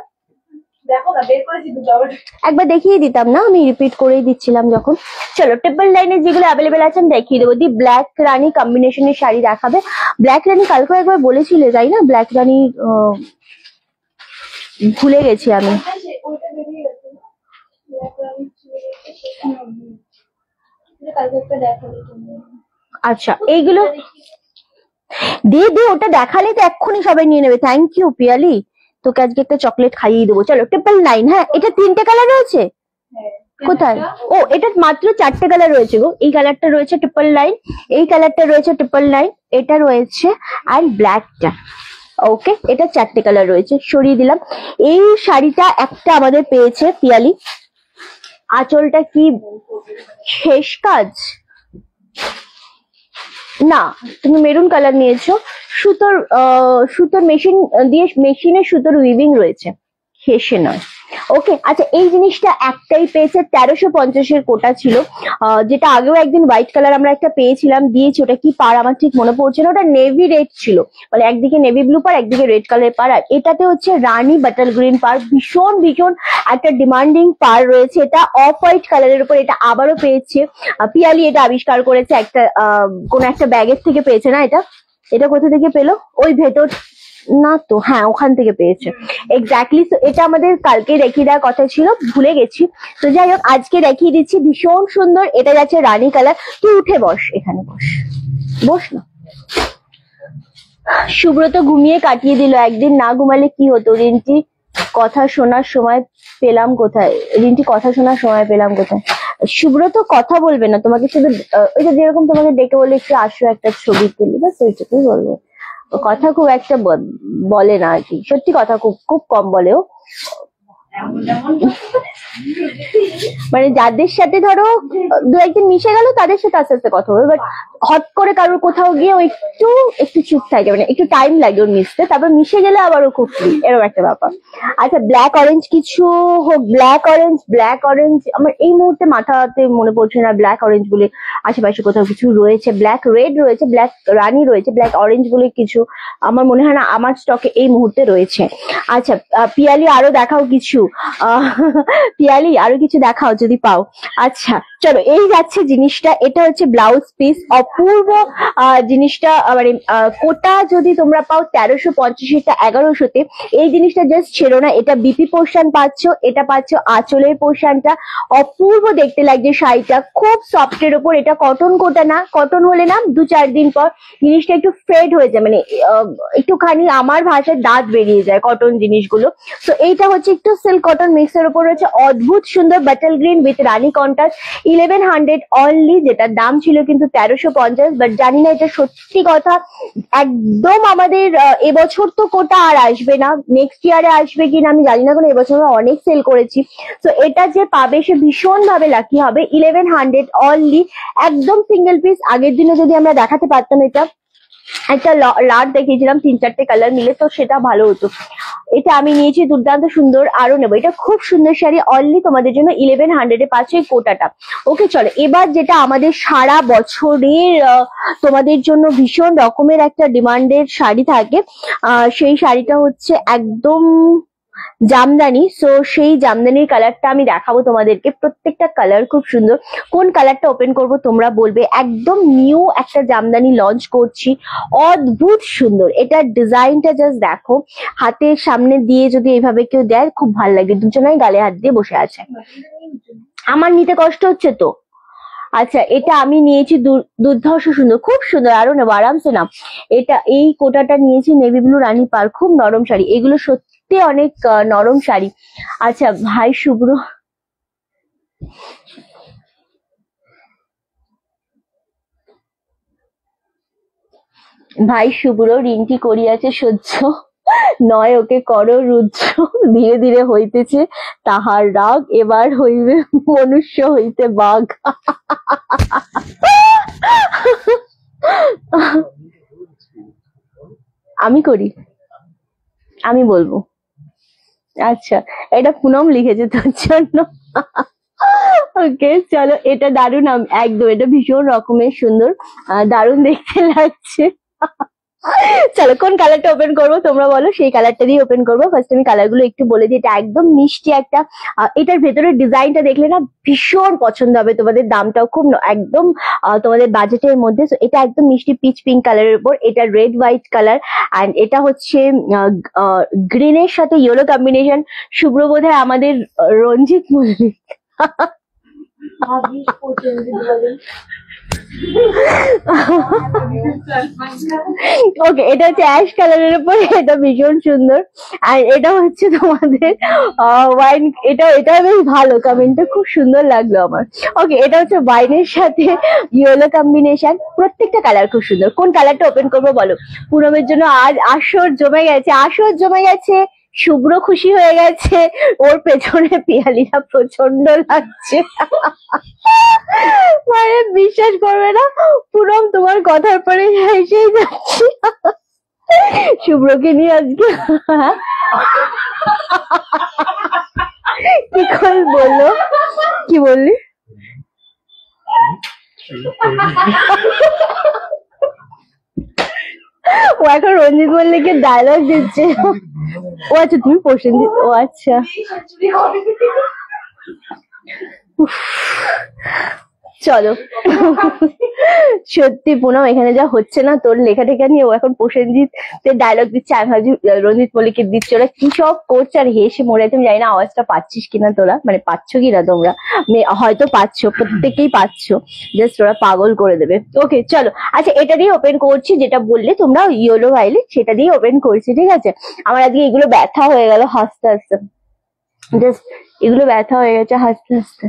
একবার দেখিয়ে দিতাম না, আমি রিপিট করেই দিচ্ছিলাম যখন। চলো ট্রিপল লাইনের যেগুলো অ্যাভেলেবেল আছে আমি দেখিয়ে দেবো। দি ব্ল্যাক রানী কম্বিনেশনের শাড়ি দেখাবে। ব্ল্যাক রানী কালকে একবার বলেছিলে তাই না? ব্ল্যাক রানী ভুলে গেছি আমি। আচ্ছা এইগুলো দে দে, ওটা দেখালে তো এক্ষুনি সবাই নিয়ে নেবে। থ্যাংক ইউ পিয়ালি, তোকে আজকে একটা চকলেট খাইয়ে দেবো। চলো 999। হ্যাঁ এটা 3টে কালার রয়েছে, কোথায়? ও এটা মাত্র 4টে কালার রয়েছে গো। এই কালারটা রয়েছে 999, এই কালারটা রয়েছে 999, এটা রয়েছে আর ব্ল্যাকটা। ওকে, এটা 4টে কালার রয়েছে, সরিয়ে দিলাম। এই শাড়িটা একটা আমাদের পেয়েছে পিয়ালি, আঁচলটা কি শেষ কাজ? না তুমি মেরুন কালার নিয়েছো, সুতোর সুতোর মেশিন দিয়ে, মেশিনের সুতোর উইভিং রয়েছে, হেসে নয়। ওকে আচ্ছা, এই জিনিসটা একটাই পেয়েছে, 1350 কোটা ছিল। যেটা আগেও একদিন হোয়াইট কালার আমরা একটা পেয়েছিলাম, দিয়েছি, ওটা কি পার আমার ঠিক মনে পড়ছে না, ওটা নেভি রেড ছিল, মানে একদিকে নেভি ব্লু পার একদিকে রেড কালারের পার। আর এটাতে হচ্ছে রানী বাটাল গ্রিন পার, ভীষণ ভীষণ একটা ডিমান্ডিং পার রয়েছে। এটা অফ হোয়াইট কালারের উপর, এটা আবারও পেয়েছে পিয়ালি, এটা আবিষ্কার করেছে একটা কোন একটা ব্যাগের থেকে পেয়েছে না? এটা এটা কোথা থেকে পেলো? ওই ভেতর না তো, হ্যাঁ ওখান থেকে পেয়েছে এক্স্যাক্টলি। তো এটা আমাদের কালকে দেখিয়ে দেওয়ার কথা ছিল, ভুলে গেছি। তো যাই হোক আজকে দেখিয়ে দিচ্ছি, ভীষণ সুন্দর। এটা যাচ্ছে রানী কালার। তুই উঠে বস, এখানে বস, বস না। সুব্রত ঘুমিয়ে কাটিয়ে দিল, একদিন না ঘুমালে কি হতো? রিন্টি কথা শোনার সময় পেলাম কোথায়? রিন্টি কথা শোনার সময় পেলাম কোথায়? সুব্রত কথা বলবে না তোমাকে, শুধু ওই যে যেরকম তোমাকে ডেকে বলে একটু আসো একটা ছবি তুলি, বাস ওইটুকুই বলবো। কথা খুব একটা বলে না আর কি, সত্যি কথা খুব খুব কম বলেও। মানে যাদের সাথে ধরো দু একদিন মিশে গেল তাদের সাথে আস্তে আস্তে কথা বলবে, বাট হট করে কারোর কোথাও গিয়ে ও একটু একটু চুপ থাকে, মানে একটু টাইম লাগে ওর মিশতে, তারপর মিশে গেলে আবার ও খুব ফ্রি, এরকম একটা ব্যাপার। আচ্ছা ব্ল্যাক অরেঞ্জ কিছু হোক, ব্ল্যাক অরেঞ্জ আমার এই মুহূর্তে মাথাতে মনে পড়ছে না ব্ল্যাক অরেঞ্জ বলে আশেপাশে কোথাও কিছু রয়েছে। ব্ল্যাক রেড রয়েছে, ব্ল্যাক রানি রয়েছে, ব্ল্যাক অরেঞ্জ বলে কিছু আমার মনে হয় না আমার স্টকে এই মুহূর্তে রয়েছে। আচ্ছা পিয়ালি আরো দেখাও কিছু, পিয়ালি আরো কিছু দেখাও যদি পাও। আচ্ছা চলো এই যাচ্ছে জিনিসটা, এটা হচ্ছে ব্লাউজ পিস, অপূর্ব জিনিসটা, মানে কোটা যদি তোমরা পাও 1350টা 1100-তে, এই জিনিসটা জাস্ট ছেড়ো না। এটা বিপি পোর্শন পাচ্ছ, এটা পাচ্ছ আঁচলের পোর্শনটা, অপূর্ব দেখতে লাগছে শাড়িটা, খুব সফটের ওপর। এটা কটন কোটা না, কটন হলে না 2-4 দিন পর জিনিসটা একটু ফেড হয়ে যায়, মানে একটুখানি আমার ভাষায় দাঁত বেরিয়ে যায় কটন জিনিসগুলো। তো এইটা হচ্ছে একটু সিল্ক কটন মিক্সের উপর রয়েছে, অদ্ভুত সুন্দর bottle green with Rani contrast, 1100 only, যেটার দাম ছিল কিন্তু 1350। বাট জানি না এটা সত্যি কথা একদম আমাদের এবছর তো কোটা আর আসবে না, নেক্সট ইয়ারে আসবে কিনা আমি জানি না, কারণ এবছর আমরা অনেক সেল করেছি। তো এটা যে পাবে সে ভীষণ ভাবে লাকি হবে। 1100 অনলি, একদম সিঙ্গেল পিস। আগের দিনে যদি আমরা দেখাতে পারতাম এটা একটা লাট দেখিয়েছিলাম 3-4টে কালার মিলে, তো সেটা ভালো হতো। এটা আমি নিয়েছি, দুর্দান্ত সুন্দর, আরো নেবো। এটা খুব সুন্দর শাড়ি, অনলি তোমাদের জন্য 1100-এ পাচ্ছ এই কোটাটা। ওকে চলো এবার যেটা আমাদের সারা বছরের তোমাদের জন্য ভীষণ রকমের একটা ডিমান্ডের শাড়ি থাকে, সেই শাড়িটা হচ্ছে একদম জামদানি। সো সেই জামদানির কালারটা আমি দেখাবো তোমাদেরকে, প্রত্যেকটা কালার খুব সুন্দর। কোন কালারটা ওপেন করব তোমরা বলবে। একদম নিউ একটা জামদানি লঞ্চ করছি, অদ্ভুত সুন্দর। এটার ডিজাইনটা জাস্ট দেখো, হাতের সামনে দিয়ে যদি এইভাবে কেউ দেয় খুব ভালো লাগে। দুজনাই গালে হাত দিয়ে বসে আছে, আমার নিতে কষ্ট হচ্ছে তো। আচ্ছা এটা আমি নিয়েছি, দুর্ধর্ষ সুন্দর, খুব সুন্দর, আরো নেবো আরামসে নাও। এটা এই কোটাটা নিয়েছি নেভি ব্লু রানী পার, খুব নরম শাড়ি, এগুলো সত্যি অনেক নরম শাড়ি। আচ্ছা ভাই শুভ্র, ভাই শুভ্র রিন্টি করিয়াছে সহ্য, নয় ওকে করো রুদ্র, ধীরে ধীরে হইতেছে তাহার রাগ, এবার হইবে মনুষ্য হইতে বাঘ। আমি করি, আমি বলবো। আচ্ছা এটা পুনম লিখেছে তোর জন্য। ওকে চলো এটা দারুণ, একদম এটা ভীষণ রকমের সুন্দর, দারুণ দেখতে লাগছে। চলো কোন কালারটা ওপেন করবো তোমরা বলো, সেই কালারটা দিয়ে ওপেন করবো। ফার্স্ট আমি কালার গুলো একটু বলে দিই। এটা একদম মিষ্টি একটা, এটার ভেতরের ডিজাইনটা দেখলে না ভীষণ পছন্দ হবে তোমাদের, দামটাও খুব একদম তোমাদের বাজেটের মধ্যে। তো এটা একদম মিষ্টি পিচ পিঙ্ক কালারের উপর, এটা রেড হোয়াইট কালার, অ্যান্ড এটা হচ্ছে গ্রিনের সাথে ইয়েলো কম্বিনেশন। শুভ্র বোধহয় আমাদের রঞ্জিত মল্লিক। ওকে এটা হচ্ছে অ্যাশ কালারের উপর, এটা ভীষণ সুন্দর। আর এটা হচ্ছে তোমাদের ওয়াইন, এটা বেশ ভালো, কমেন্টটা খুব সুন্দর লাগলো আমার। ওকে এটা হচ্ছে ওয়াইনের সাথে ইয়েলো কম্বিনেশন, প্রত্যেকটা কালার খুব সুন্দর। কোন কালারটা ওপেন করবো বলো। পুনমের জন্য আজ আসর জমে গেছে, আসর জমে গেছে, শুভ্র খুশি হয়ে গেছে, ওর পেছনে পিয়ালিরা প্রচন্ড লাগছে। মানে বিশ্বাস করবে না পুনম, তোমার কথার পরে এসেই যাচ্ছি শুভ্রকে নিয়ে আজকে। কি করে বললো, কি বললি? ও এখন রঞ্জিত মল্লিকের ডায়লগ দিচ্ছে। ও আচ্ছা তুমি প্রসেনজিৎ, ও আচ্ছা। চলো সত্যি পুনম এখানে যা হচ্ছে না তোর লেখা টেখা নিয়ে, ও এখন প্রসেনজিৎ ডায়লগ দিচ্ছে, আমি ভাবছি রঞ্জিত মল্লিকের দিচ্ছে। ওরা কি সব করছে আর হেসে মরে, তুমি জানি না আওয়াজটা পাচ্ছিস কিনা তোরা, মানে পাচ্ছ কিনা তোমরা, হয়তো পাচ্ছ, প্রত্যেকেই পাচ্ছ, জাস্ট ওরা পাগল করে দেবে। ওকে চলো আচ্ছা এটা দিয়ে ওপেন করছি, যেটা বললে তোমরা ইয়েলো ভাইলেট, সেটা দিয়ে ওপেন করছি, ঠিক আছে। আমার আজকে এগুলো ব্যথা হয়ে গেল হাসতে হাসতে, জাস্ট এগুলো ব্যথা হয়ে গেছে হাসতে হাসতে।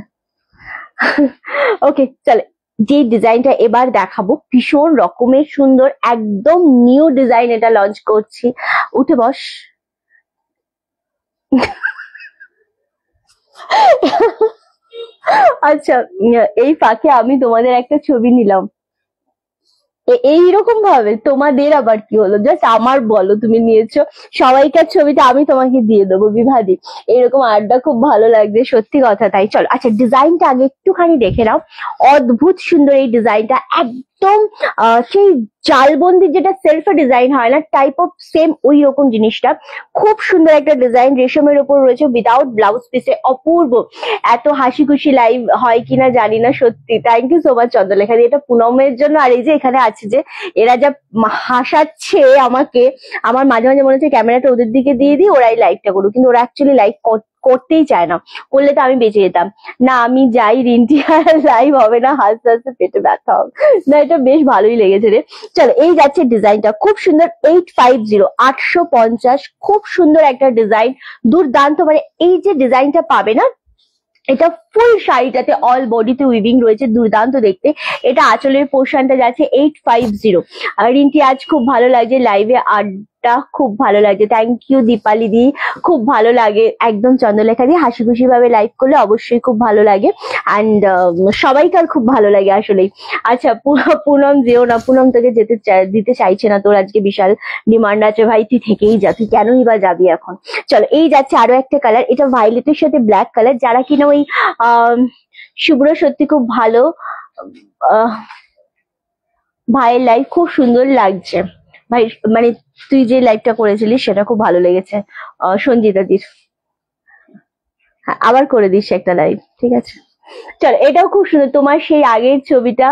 ওকে চলে যে ডিজাইনটা এবার দেখাবো ভীষণ রকমের সুন্দর, একদম নিউ ডিজাইন, এটা লঞ্চ করছি। উঠে বস। আচ্ছা এই ফাঁকে আমি তোমাদের একটা ছবি নিলাম, এইরকম ভাবে তোমাদের আবার কি হলো? জাস্ট আমার বলো তুমি নিয়েছো, সবাইকার ছবিটা আমি তোমাকে দিয়ে দেবো বিভাদি। এরকম আড্ডা খুব ভালো লাগবে, সত্যি কথা তাই। চলো আচ্ছা ডিজাইনটা আগে একটুখানি দেখে নাও। অদ্ভুত সুন্দর এই ডিজাইনটা, একদম সেই জালবন্দির যেটা সেলফ ডিজাইন হয় না টাইপ অফ সেম ওই রকম জিনিসটা। খুব সুন্দর একটা ডিজাইন, রেশমের উপর রয়েছে উইদাউট ব্লাউজ পিসে, অপূর্ব। এত হাসি খুশি লাইভ হয় কিনা জানি না, সত্যি thank you so much Chandralekha di, এটা পুনমের জন্য। আর এই যে এখানে আছে যে এরা যা হাসাচ্ছে আমাকে, আমার মাঝে মাঝে মনে হচ্ছে ক্যামেরাটা ওদের দিকে দিয়ে দিই, ওরাই লাইভটা করুক, কিন্তু ওরা অ্যাকচুয়ালি লাইভ করতেই চায় না, করলে তো আমি বেঁচে যেতাম। না আমি যাই, রিন্টি আর লাইভ হবে না, হাসতে হাসতে পেটে ব্যথা হবে না। এটা বেশ ভালোই লেগেছে রে। চলো এই যাচ্ছে ডিজাইনটা, খুব সুন্দর, 850 850, খুব সুন্দর একটা ডিজাইন, দুর্দান্ত। মানে এই যে ডিজাইনটা পাবে না, এটা ফুল শাড়িটাতে অল বডিতে উইভিং রয়েছে, দুর্দান্ত দেখতে। এটা আঁচলের পোর্শনটা যাচ্ছে 850। আর রিন্টি আজ খুব ভালো লাগছে লাইভে, আড্ডা খুব ভালো লাগছে, থ্যাংক ইউ দীপালি দি, খুব ভালো লাগে একদম। চন্দ্রলেখা দি হাসি খুশি ভাবে লাইভ করলে অবশ্যই খুব ভালো লাগে, অ্যান্ড সবাইকার খুব ভালো লাগে আসলেই। আচ্ছা পুনম যেও না, পুনম তোকে দিতে চাইছে না, তোর আজকে বিশাল ডিমান্ড আছে ভাই, তুই থেকেই যা, তুই কেনই বা যাবি এখন। চলো এই যাচ্ছে আরো একটা কালার, এটা ভাইলেটের সাথে ব্ল্যাক কালার, যারা কিনা ওই শুভ্র সত্যি খুব ভালো, ভাইয়ের লাইভ খুব সুন্দর লাগছে ভাই, মানে তুই যে লাইভটা করেছিলিস সেটা খুব ভালো লেগেছে সঞ্জিতা দির। হ্যাঁ আবার করে দিস একটা লাইভ, ঠিক আছে। চলো এটাও খুব সুন্দর, তোমার সেই আগের ছবিটা।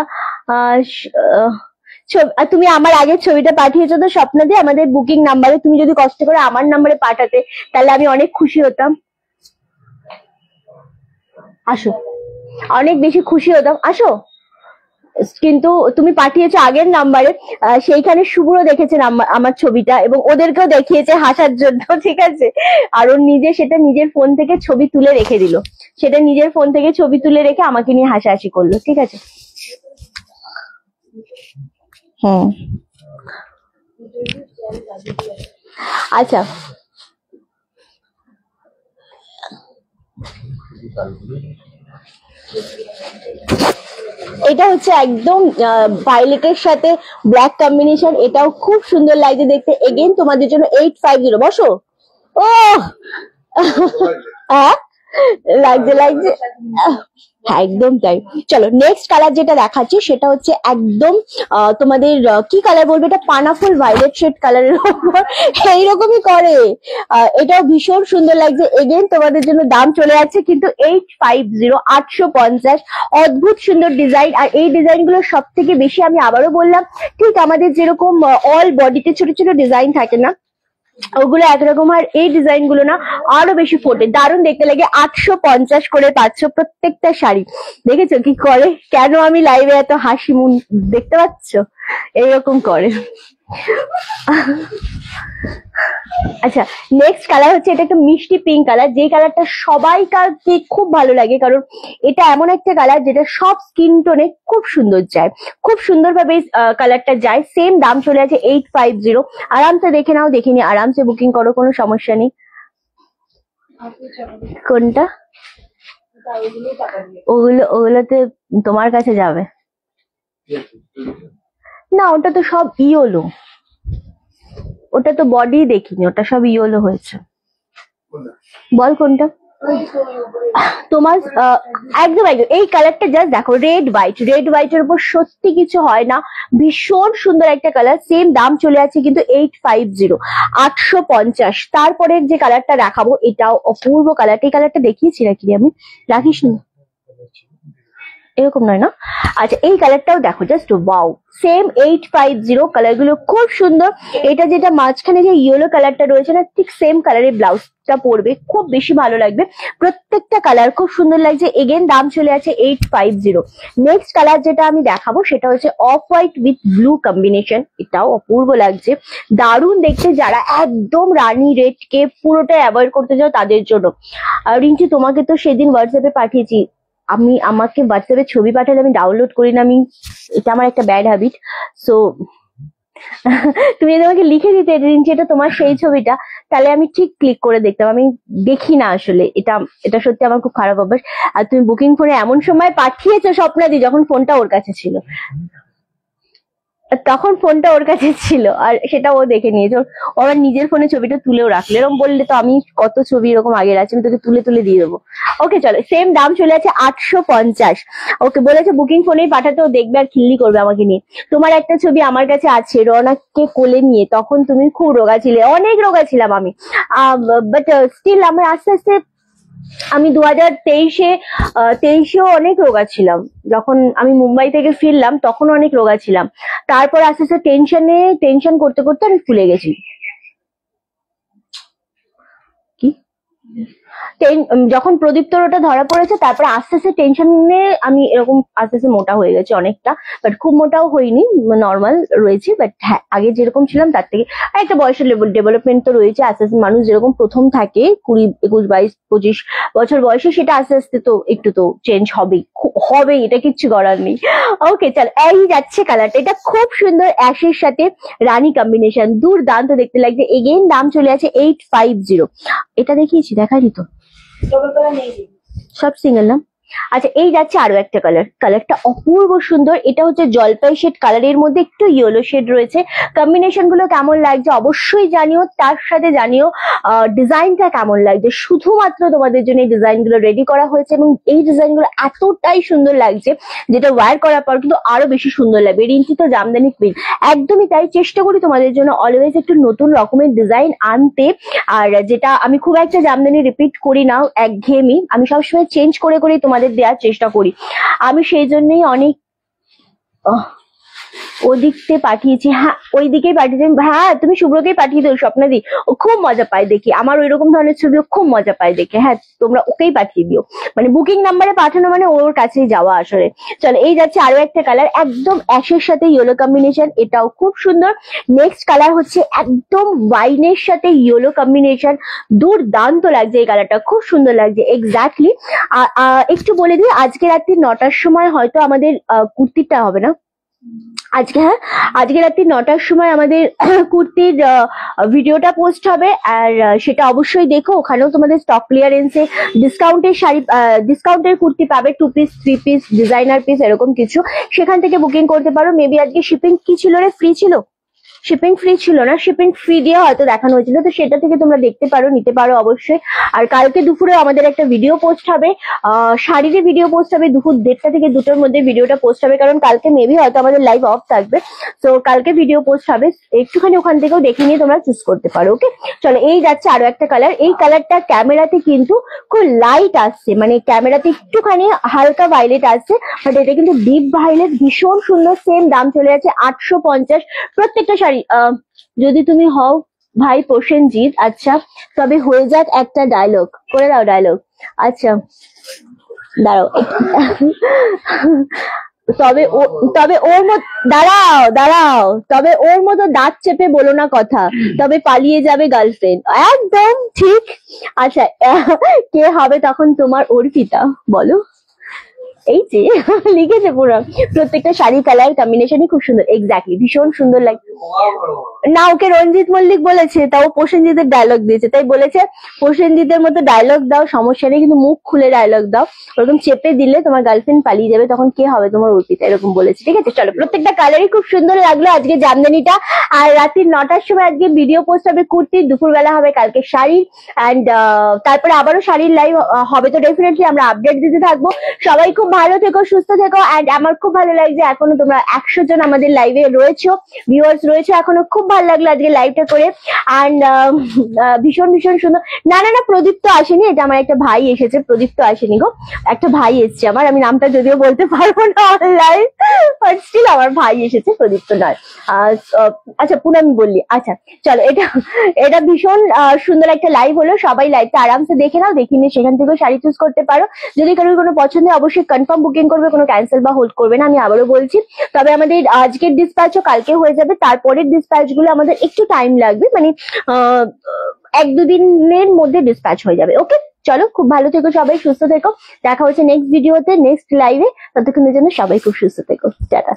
আর তুমি আমার আগের ছবিটা পাঠিয়েছো তো স্বপ্না দিয়ে আমাদের বুকিং নাম্বারে, তুমি যদি কষ্ট করে আমার নাম্বারে পাঠাতে তাহলে আমি অনেক খুশি হতাম। আসো, অনেক বেশি খুশি হতাম, আসো। কিন্তু তুমি পাঠিয়েছো আগের নাম্বারে, সেইখানে শুভ্র দেখেছে আমার ছবিটা এবং ওদেরকেও দেখিয়েছে হাসার জন্য, ঠিক আছে। আর ওর নিজে সেটা নিজের ফোন থেকে ছবি তুলে রেখে দিল, সেটা নিজের ফোন থেকে ছবি তুলে রেখে আমাকে নিয়ে হাসাহাসি করলো, ঠিক আছে। হুম আচ্ছা এটা হচ্ছে একদম ভাইলেটের সাথে ব্ল্যাক কম্বিনেশন, এটাও খুব সুন্দর লাগছে দেখতে। এগেইন তোমাদের জন্য 850, বসো। ও হ্যাঁ লাগছে লাগছে, একদম তাই। চলো নেক্সট কালার যেটা দেখাচ্ছি সেটা হচ্ছে একদম তোমাদের কি কালার বলবো, এটা পানাফুল ভাইলেট শেড কালারের উপর এইরকমই করে, এটাও ভীষণ সুন্দর লাগছে। এগেন তোমাদের জন্য দাম চলে যাচ্ছে কিন্তু 850, 850, অদ্ভুত সুন্দর ডিজাইন। আর এই ডিজাইন গুলো সব থেকে বেশি, আমি আবারও বললাম, ঠিক আমাদের যেরকম অল বডিতে ছোট ছোট ডিজাইন থাকে না, ওগুলো একরকম, আর এই ডিজাইন গুলো না আরো বেশি ফোটে, দারুণ দেখতে লাগে। 850 করে পাচ্ছ প্রত্যেকটা শাড়ি। দেখেছো কি করে, কেন আমি লাইভে এত হাসি মুন দেখতে পাচ্ছ, এইরকম করে। আচ্ছা নেক্সট কালার হচ্ছে, এটা একটা মিষ্টি পিঙ্ক কালার, যে কালারটা সবাইকারকে খুব ভালো লাগে, কারণ এটা এমন একটা কালার যেটা সব স্কিন টোনে খুব সুন্দর যায়, খুব সুন্দরভাবে কালারটা যায়। সেম দাম চলে আছে 850, আরামসে দেখে নাও, দেখে নিয়ে আরামসে বুকিং করো, কোনো সমস্যা নেই। কোনটা? ওগুলোতে তোমার কাছে যাবে না, ওটা তো সব ইয়োলো, ওটা তো বডি দেখিনি, ওটা সব ইয়োলো হয়েছে। বল কোনটা তোমার? একদম একদম এই কালারটা জাস্ট দেখো, রেড হোয়াইট, রেড হোয়াইটের উপর সত্যি কিছু হয় না, ভীষণ সুন্দর একটা কালার। সেম দাম চলে আছে কিন্তু 850, 850। তারপরে যে কালারটা দেখাবো এটাও অপূর্ব কালারটা, এই কালারটা দেখিয়েছি নাকি আমি, রাখিস নি, এরকম নয় না। আচ্ছা এই কালারটাও দেখো, জাস্ট ওয়াও, সেম 850, কালার গুলো খুব সুন্দর। এটা যেটা মাঝখানে যে ইয়েলো কালারটা রয়েছে না, ঠিক সেম কালারের ব্লাউজটা পরবে, খুব বেশি ভালো লাগবে। প্রত্যেকটা কালার খুব সুন্দর লাগছে। এগেন দাম চলে আছে 850। নেক্সট কালার যেটা আমি দেখাবো সেটা হচ্ছে off white with blue combination, এটাও অপূর্ব লাগছে, দারুণ দেখতে। যারা একদম রানী রেড কে পুরোটা অ্যাভয়েড করতে চাও তাদের জন্য। আর রিঞ্চি তোমাকে তো সেদিন হোয়াটসঅ্যাপে পাঠিয়েছি, আমাকে হোয়াটসঅ্যাপে ছবি পাঠালে আমি ডাউনলোড করি না, আমি এটা আমার একটা ব্যাড হ্যাবিট। সো তুমি যদি আমাকে লিখে দিতে রিঞ্চি এটা তোমার সেই ছবিটা, তাহলে আমি ঠিক ক্লিক করে দেখতাম, আমি দেখি না আসলে, এটা সত্যি আমার খুব খারাপ অভ্যাস। আর তুমি বুকিং ফোনে এমন সময় পাঠিয়েছো স্বপ্নাদি যখন ফোনটা ওর কাছে ছিল। তখন ফোনটা ওর কাছে ছিল আর সেটা ও দেখে নিয়েছে। ও আমার নিজের ফোনে ছবিটা তুলেও রাখলো, এরকম বললে তো আমি কত ছবি এরকম আগের আছে আমি তোকে তুলে তুলে দিয়ে দেবো। ওকে চলো, সেম দাম চলে আছে 850। ওকে বলেছে বুকিং ফোনেই পাঠাতে, ও দেখবে আর খিল্লি করবে আমাকে নিয়ে। তোমার একটা ছবি আমার কাছে আছে রওনাককে কোলে নিয়ে, তখন তুমি খুব রোগা ছিলে, অনেক রোগা ছিলাম আমি, বাট স্টিল আমার আস্তে আস্তে আমি 2023-এও অনেক রোগা ছিলাম। যখন আমি মুম্বাই থেকে ফিরলাম তখন অনেক রোগা ছিলাম। তারপর আস্তে আস্তে টেনশন করতে করতে আমি ফুলে গেছি। কি যখন প্রদীপ্তর ওটা ধরা পড়েছে তারপরে আস্তে আস্তে টেনশনে আমি এরকম আস্তে আস্তে মোটা হয়ে গেছি অনেকটা, বাট খুব মোটাও হইনি, নর্মাল রয়েছি। বাট হ্যাঁ, আগে যেরকম ছিলাম তার থেকে একটা বয়সের ডেভেলপমেন্ট তো রয়েছে। আস্তে আস্তে মানুষ যেরকম প্রথম থাকে 20, 21, 22, 25 বছর বয়সে, সেটা আস্তে আস্তে তো একটু তো চেঞ্জ হবেই, এটা কিচ্ছু করার নেই। ওকে চল, এই যাচ্ছে কালারটা, এটা খুব সুন্দর অ্যাশের সাথে রানী কম্বিনেশন, দুর্দান্ত দেখতে লাগছে। এগেইন দাম চলে আছে 850। এটা দেখিয়েছি, দেখাইনি তো, সব সিঙ্গেল না। আচ্ছা এই যাচ্ছে আরো একটা কালারটা অপূর্ব সুন্দর। এটা হচ্ছে জলপাই শেড কালারের মধ্যে একটু ইয়েলো শেড রয়েছে। কম্বিনেশন গুলো কেমন লাগছে অবশ্যই জানিও, তার সাথে জানিও ডিজাইনটা কেমন লাগছে। শুধুমাত্র তোমাদের জন্য এই ডিজাইন গুলো রেডি করা হয়েছে এবং এই ডিজাইন গুলো এতটাই সুন্দর লাগছে যেটা ওয়্যার করার পর কিন্তু আরো বেশি সুন্দর লাগবে। রিঞ্চি তো জামদানি কুইন, একদমই তাই। চেষ্টা করি তোমাদের জন্য অলওয়েজ একটু নতুন রকমের ডিজাইন আনতে, আর যেটা আমি খুব একটা জামদানি রিপিট করি না, একঘেয়েমি, আমি সবসময় চেঞ্জ করে করে তোমাদের দেওয়ার চেষ্টা করি। আমি সেই জন্যই অনেক ওদিকতে পাঠিয়েছি, হ্যাঁ ওই দিকেই পাঠিয়েছি। হ্যাঁ তুমি শুভ্রকেই পাঠিয়ে দিও, স্বপ্নাদি, ও খুব মজা পায় দেখি আমার ওই রকম ধরনের ছবি, ও খুব মজা পায় দেখে। হ্যাঁ তোমরা ওকেই পাঠিয়ে দিও, মানে বুকিং নাম্বারে পাঠানো মানে ওর কাছেই যাওয়া আসলে। চলো এই যাচ্ছে আরো একটা কালার, একদম অ্যাশের সাথে ইয়েলো কম্বিনেশন, এটাও খুব সুন্দর। নেক্সট কালার হচ্ছে একদম ওয়াইনের সাথে ইয়েলো কম্বিনেশন, দুর্দান্ত লাগছে এই কালারটা, খুব সুন্দর লাগছে। এক্স্যাক্টলি একটু বলে দিই, আজকে রাত্রি 9টার সময় হয়তো আমাদের কুর্তিটা হবে না, আজকে হ্যাঁ আজকে রাত্রি 9টার সময় আমাদের কুর্তির ভিডিওটা পোস্ট হবে, আর সেটা অবশ্যই দেখো। ওখানেও তোমাদের স্টক ক্লিয়ারেন্সে ডিসকাউন্টের শাড়ি, ডিসকাউন্টের কুর্তি পাবে, 2 পিস 3 পিস ডিজাইনার পিস এরকম কিছু, সেখান থেকে বুকিং করতে পারো। মেবি আজকে শিপিং কি ছিল রে, ফ্রি ছিল, শিপিং ফ্রি ছিল না, শিপিং ফ্রি দিয়ে হয়তো দেখানো হয়েছিল, তো সেটা থেকে তোমরা দেখতে পারো, নিতে পারো অবশ্যই। আর কালকে দুপুরে আমাদের একটা ভিডিও পোস্ট হবে, শাড়ির ভিডিও পোস্ট হবে, দুপুর 1:30 থেকে 2টোর মধ্যে ভিডিওটা পোস্ট হবে, কারণ কালকে মেবি হয়তো আমাদের লাইভ অফ থাকবে, তো কালকে ভিডিও পোস্ট হবে, একটুখানি ওখান থেকেও দেখে নিয়ে তোমরা চুজ করতে পারো। ওকে চলো, এই যাচ্ছে আরো একটা কালার। এই কালারটা ক্যামেরাতে কিন্তু খুব লাইট আসছে, মানে ক্যামেরাতে একটুখানি হালকা ভাইলেট আসছে, বাট এটা কিন্তু ডিপ ভাইলেট, ভীষণ সুন্দর। সেম দাম চলে যাচ্ছে 850 প্রত্যেকটা শাড়ি। যদি তুমি হও ভাই প্রসেনজিৎ, আচ্ছা তবে হয়ে যাক একটা ডায়লগ, করে দাও ডায়লগ। আচ্ছা দাঁড়াও, তবে ওর মতো দাঁড়াও, তবে ওর মতো দাঁত চেপে বলো না কথা, তবে পালিয়ে যাবে গার্লফ্রেন্ড। একদম ঠিক। আচ্ছা কে হবে তখন তোমার অর্পিতা, বলো। এই যে লিখেছে পুরো, প্রত্যেকটা শাড়ি কালার কম্বিনেশনই খুব সুন্দর। এক্স্যাক্টলি, ভীষণ সুন্দর লাগে না। ওকে রঞ্জিত মল্লিক বলেছে, তাও প্রসেনজিতের ডায়লগ দিয়েছে, তাই বলেছে প্রসেনজিতের মতো ডায়লগ দাও, সমস্যা নেই, কিন্তু মুখ খুলে ডায়লগ দাও, ওরকম চেপে দিলে তোমার গার্লফ্রেন্ড পালিয়ে যাবে, তখন কে হবে তোমার অর্পিতা, এরকম বলেছে। ঠিক আছে চলো, প্রত্যেকটা কালারই খুব সুন্দর লাগলো আজকে জামদানিটা। আর রাত্রি 9টার সময় আজকে ভিডিও পোস্ট হবে কুর্তির, দুপুরবেলা হবে কালকে শাড়ির, অ্যান্ড তারপরে আবারও শাড়ির লাইভ হবে, তো ডেফিনেটলি আমরা আপডেট দিতে থাকবো। সবাই খুব ভালো থেকো, সুস্থ থেকো, অ্যান্ড আমার খুব ভালো লাগছে এখনো তোমরা 100 জন আমাদের লাইভে রয়েছো, ভিউয়ার্স রয়েছে এখনো, খুব ভালো লাগলো আজকে লাইভটা করে। অ্যান্ড ভীষণ ভীষণ সুন্দর। না না না, প্রদীপ তো আসেনি, এটা আমার একটা ভাই এসেছে, প্রদীপ তো আসেনি গো, একটা ভাই এসছে আমার, আমি নামটা যদিও বলতে পারবো না অনলাইন, বাট স্টিল আমার ভাই এসেছে, প্রদীপ তো নয়। আচ্ছা পুনমি বললি, আচ্ছা চলো, এটা ভীষণ সুন্দর একটা লাইভ হলো। সবাই লাইভটা আরামসে দেখে নাও, দেখে নিয়ে সেখান থেকেও শাড়ি চুজ করতে পারো। যদি কারোর কোনো পছন্দ অবশ্যই কনফার্ম বুকিং করবে, কোনো ক্যান্সেল বা হোল্ড করবে না, আমি আবারও বলছি। তবে আমাদের আজকের ডিসপ্যাচও কালকে হয়ে যাবে, তারপরের ডিসপ্যাচ গুলো আমাদের একটু টাইম লাগবে, মানে 1-2 দিনের মধ্যে ডিসপ্যাচ হয়ে যাবে। ওকে চলো, খুব ভালো থেকো সবাই, সুস্থ থেকো, দেখা হচ্ছে নেক্সট ভিডিওতে, নেক্সট লাইভে, ততক্ষণের জন্য সবাই খুব সুস্থ থেকো, টাটা।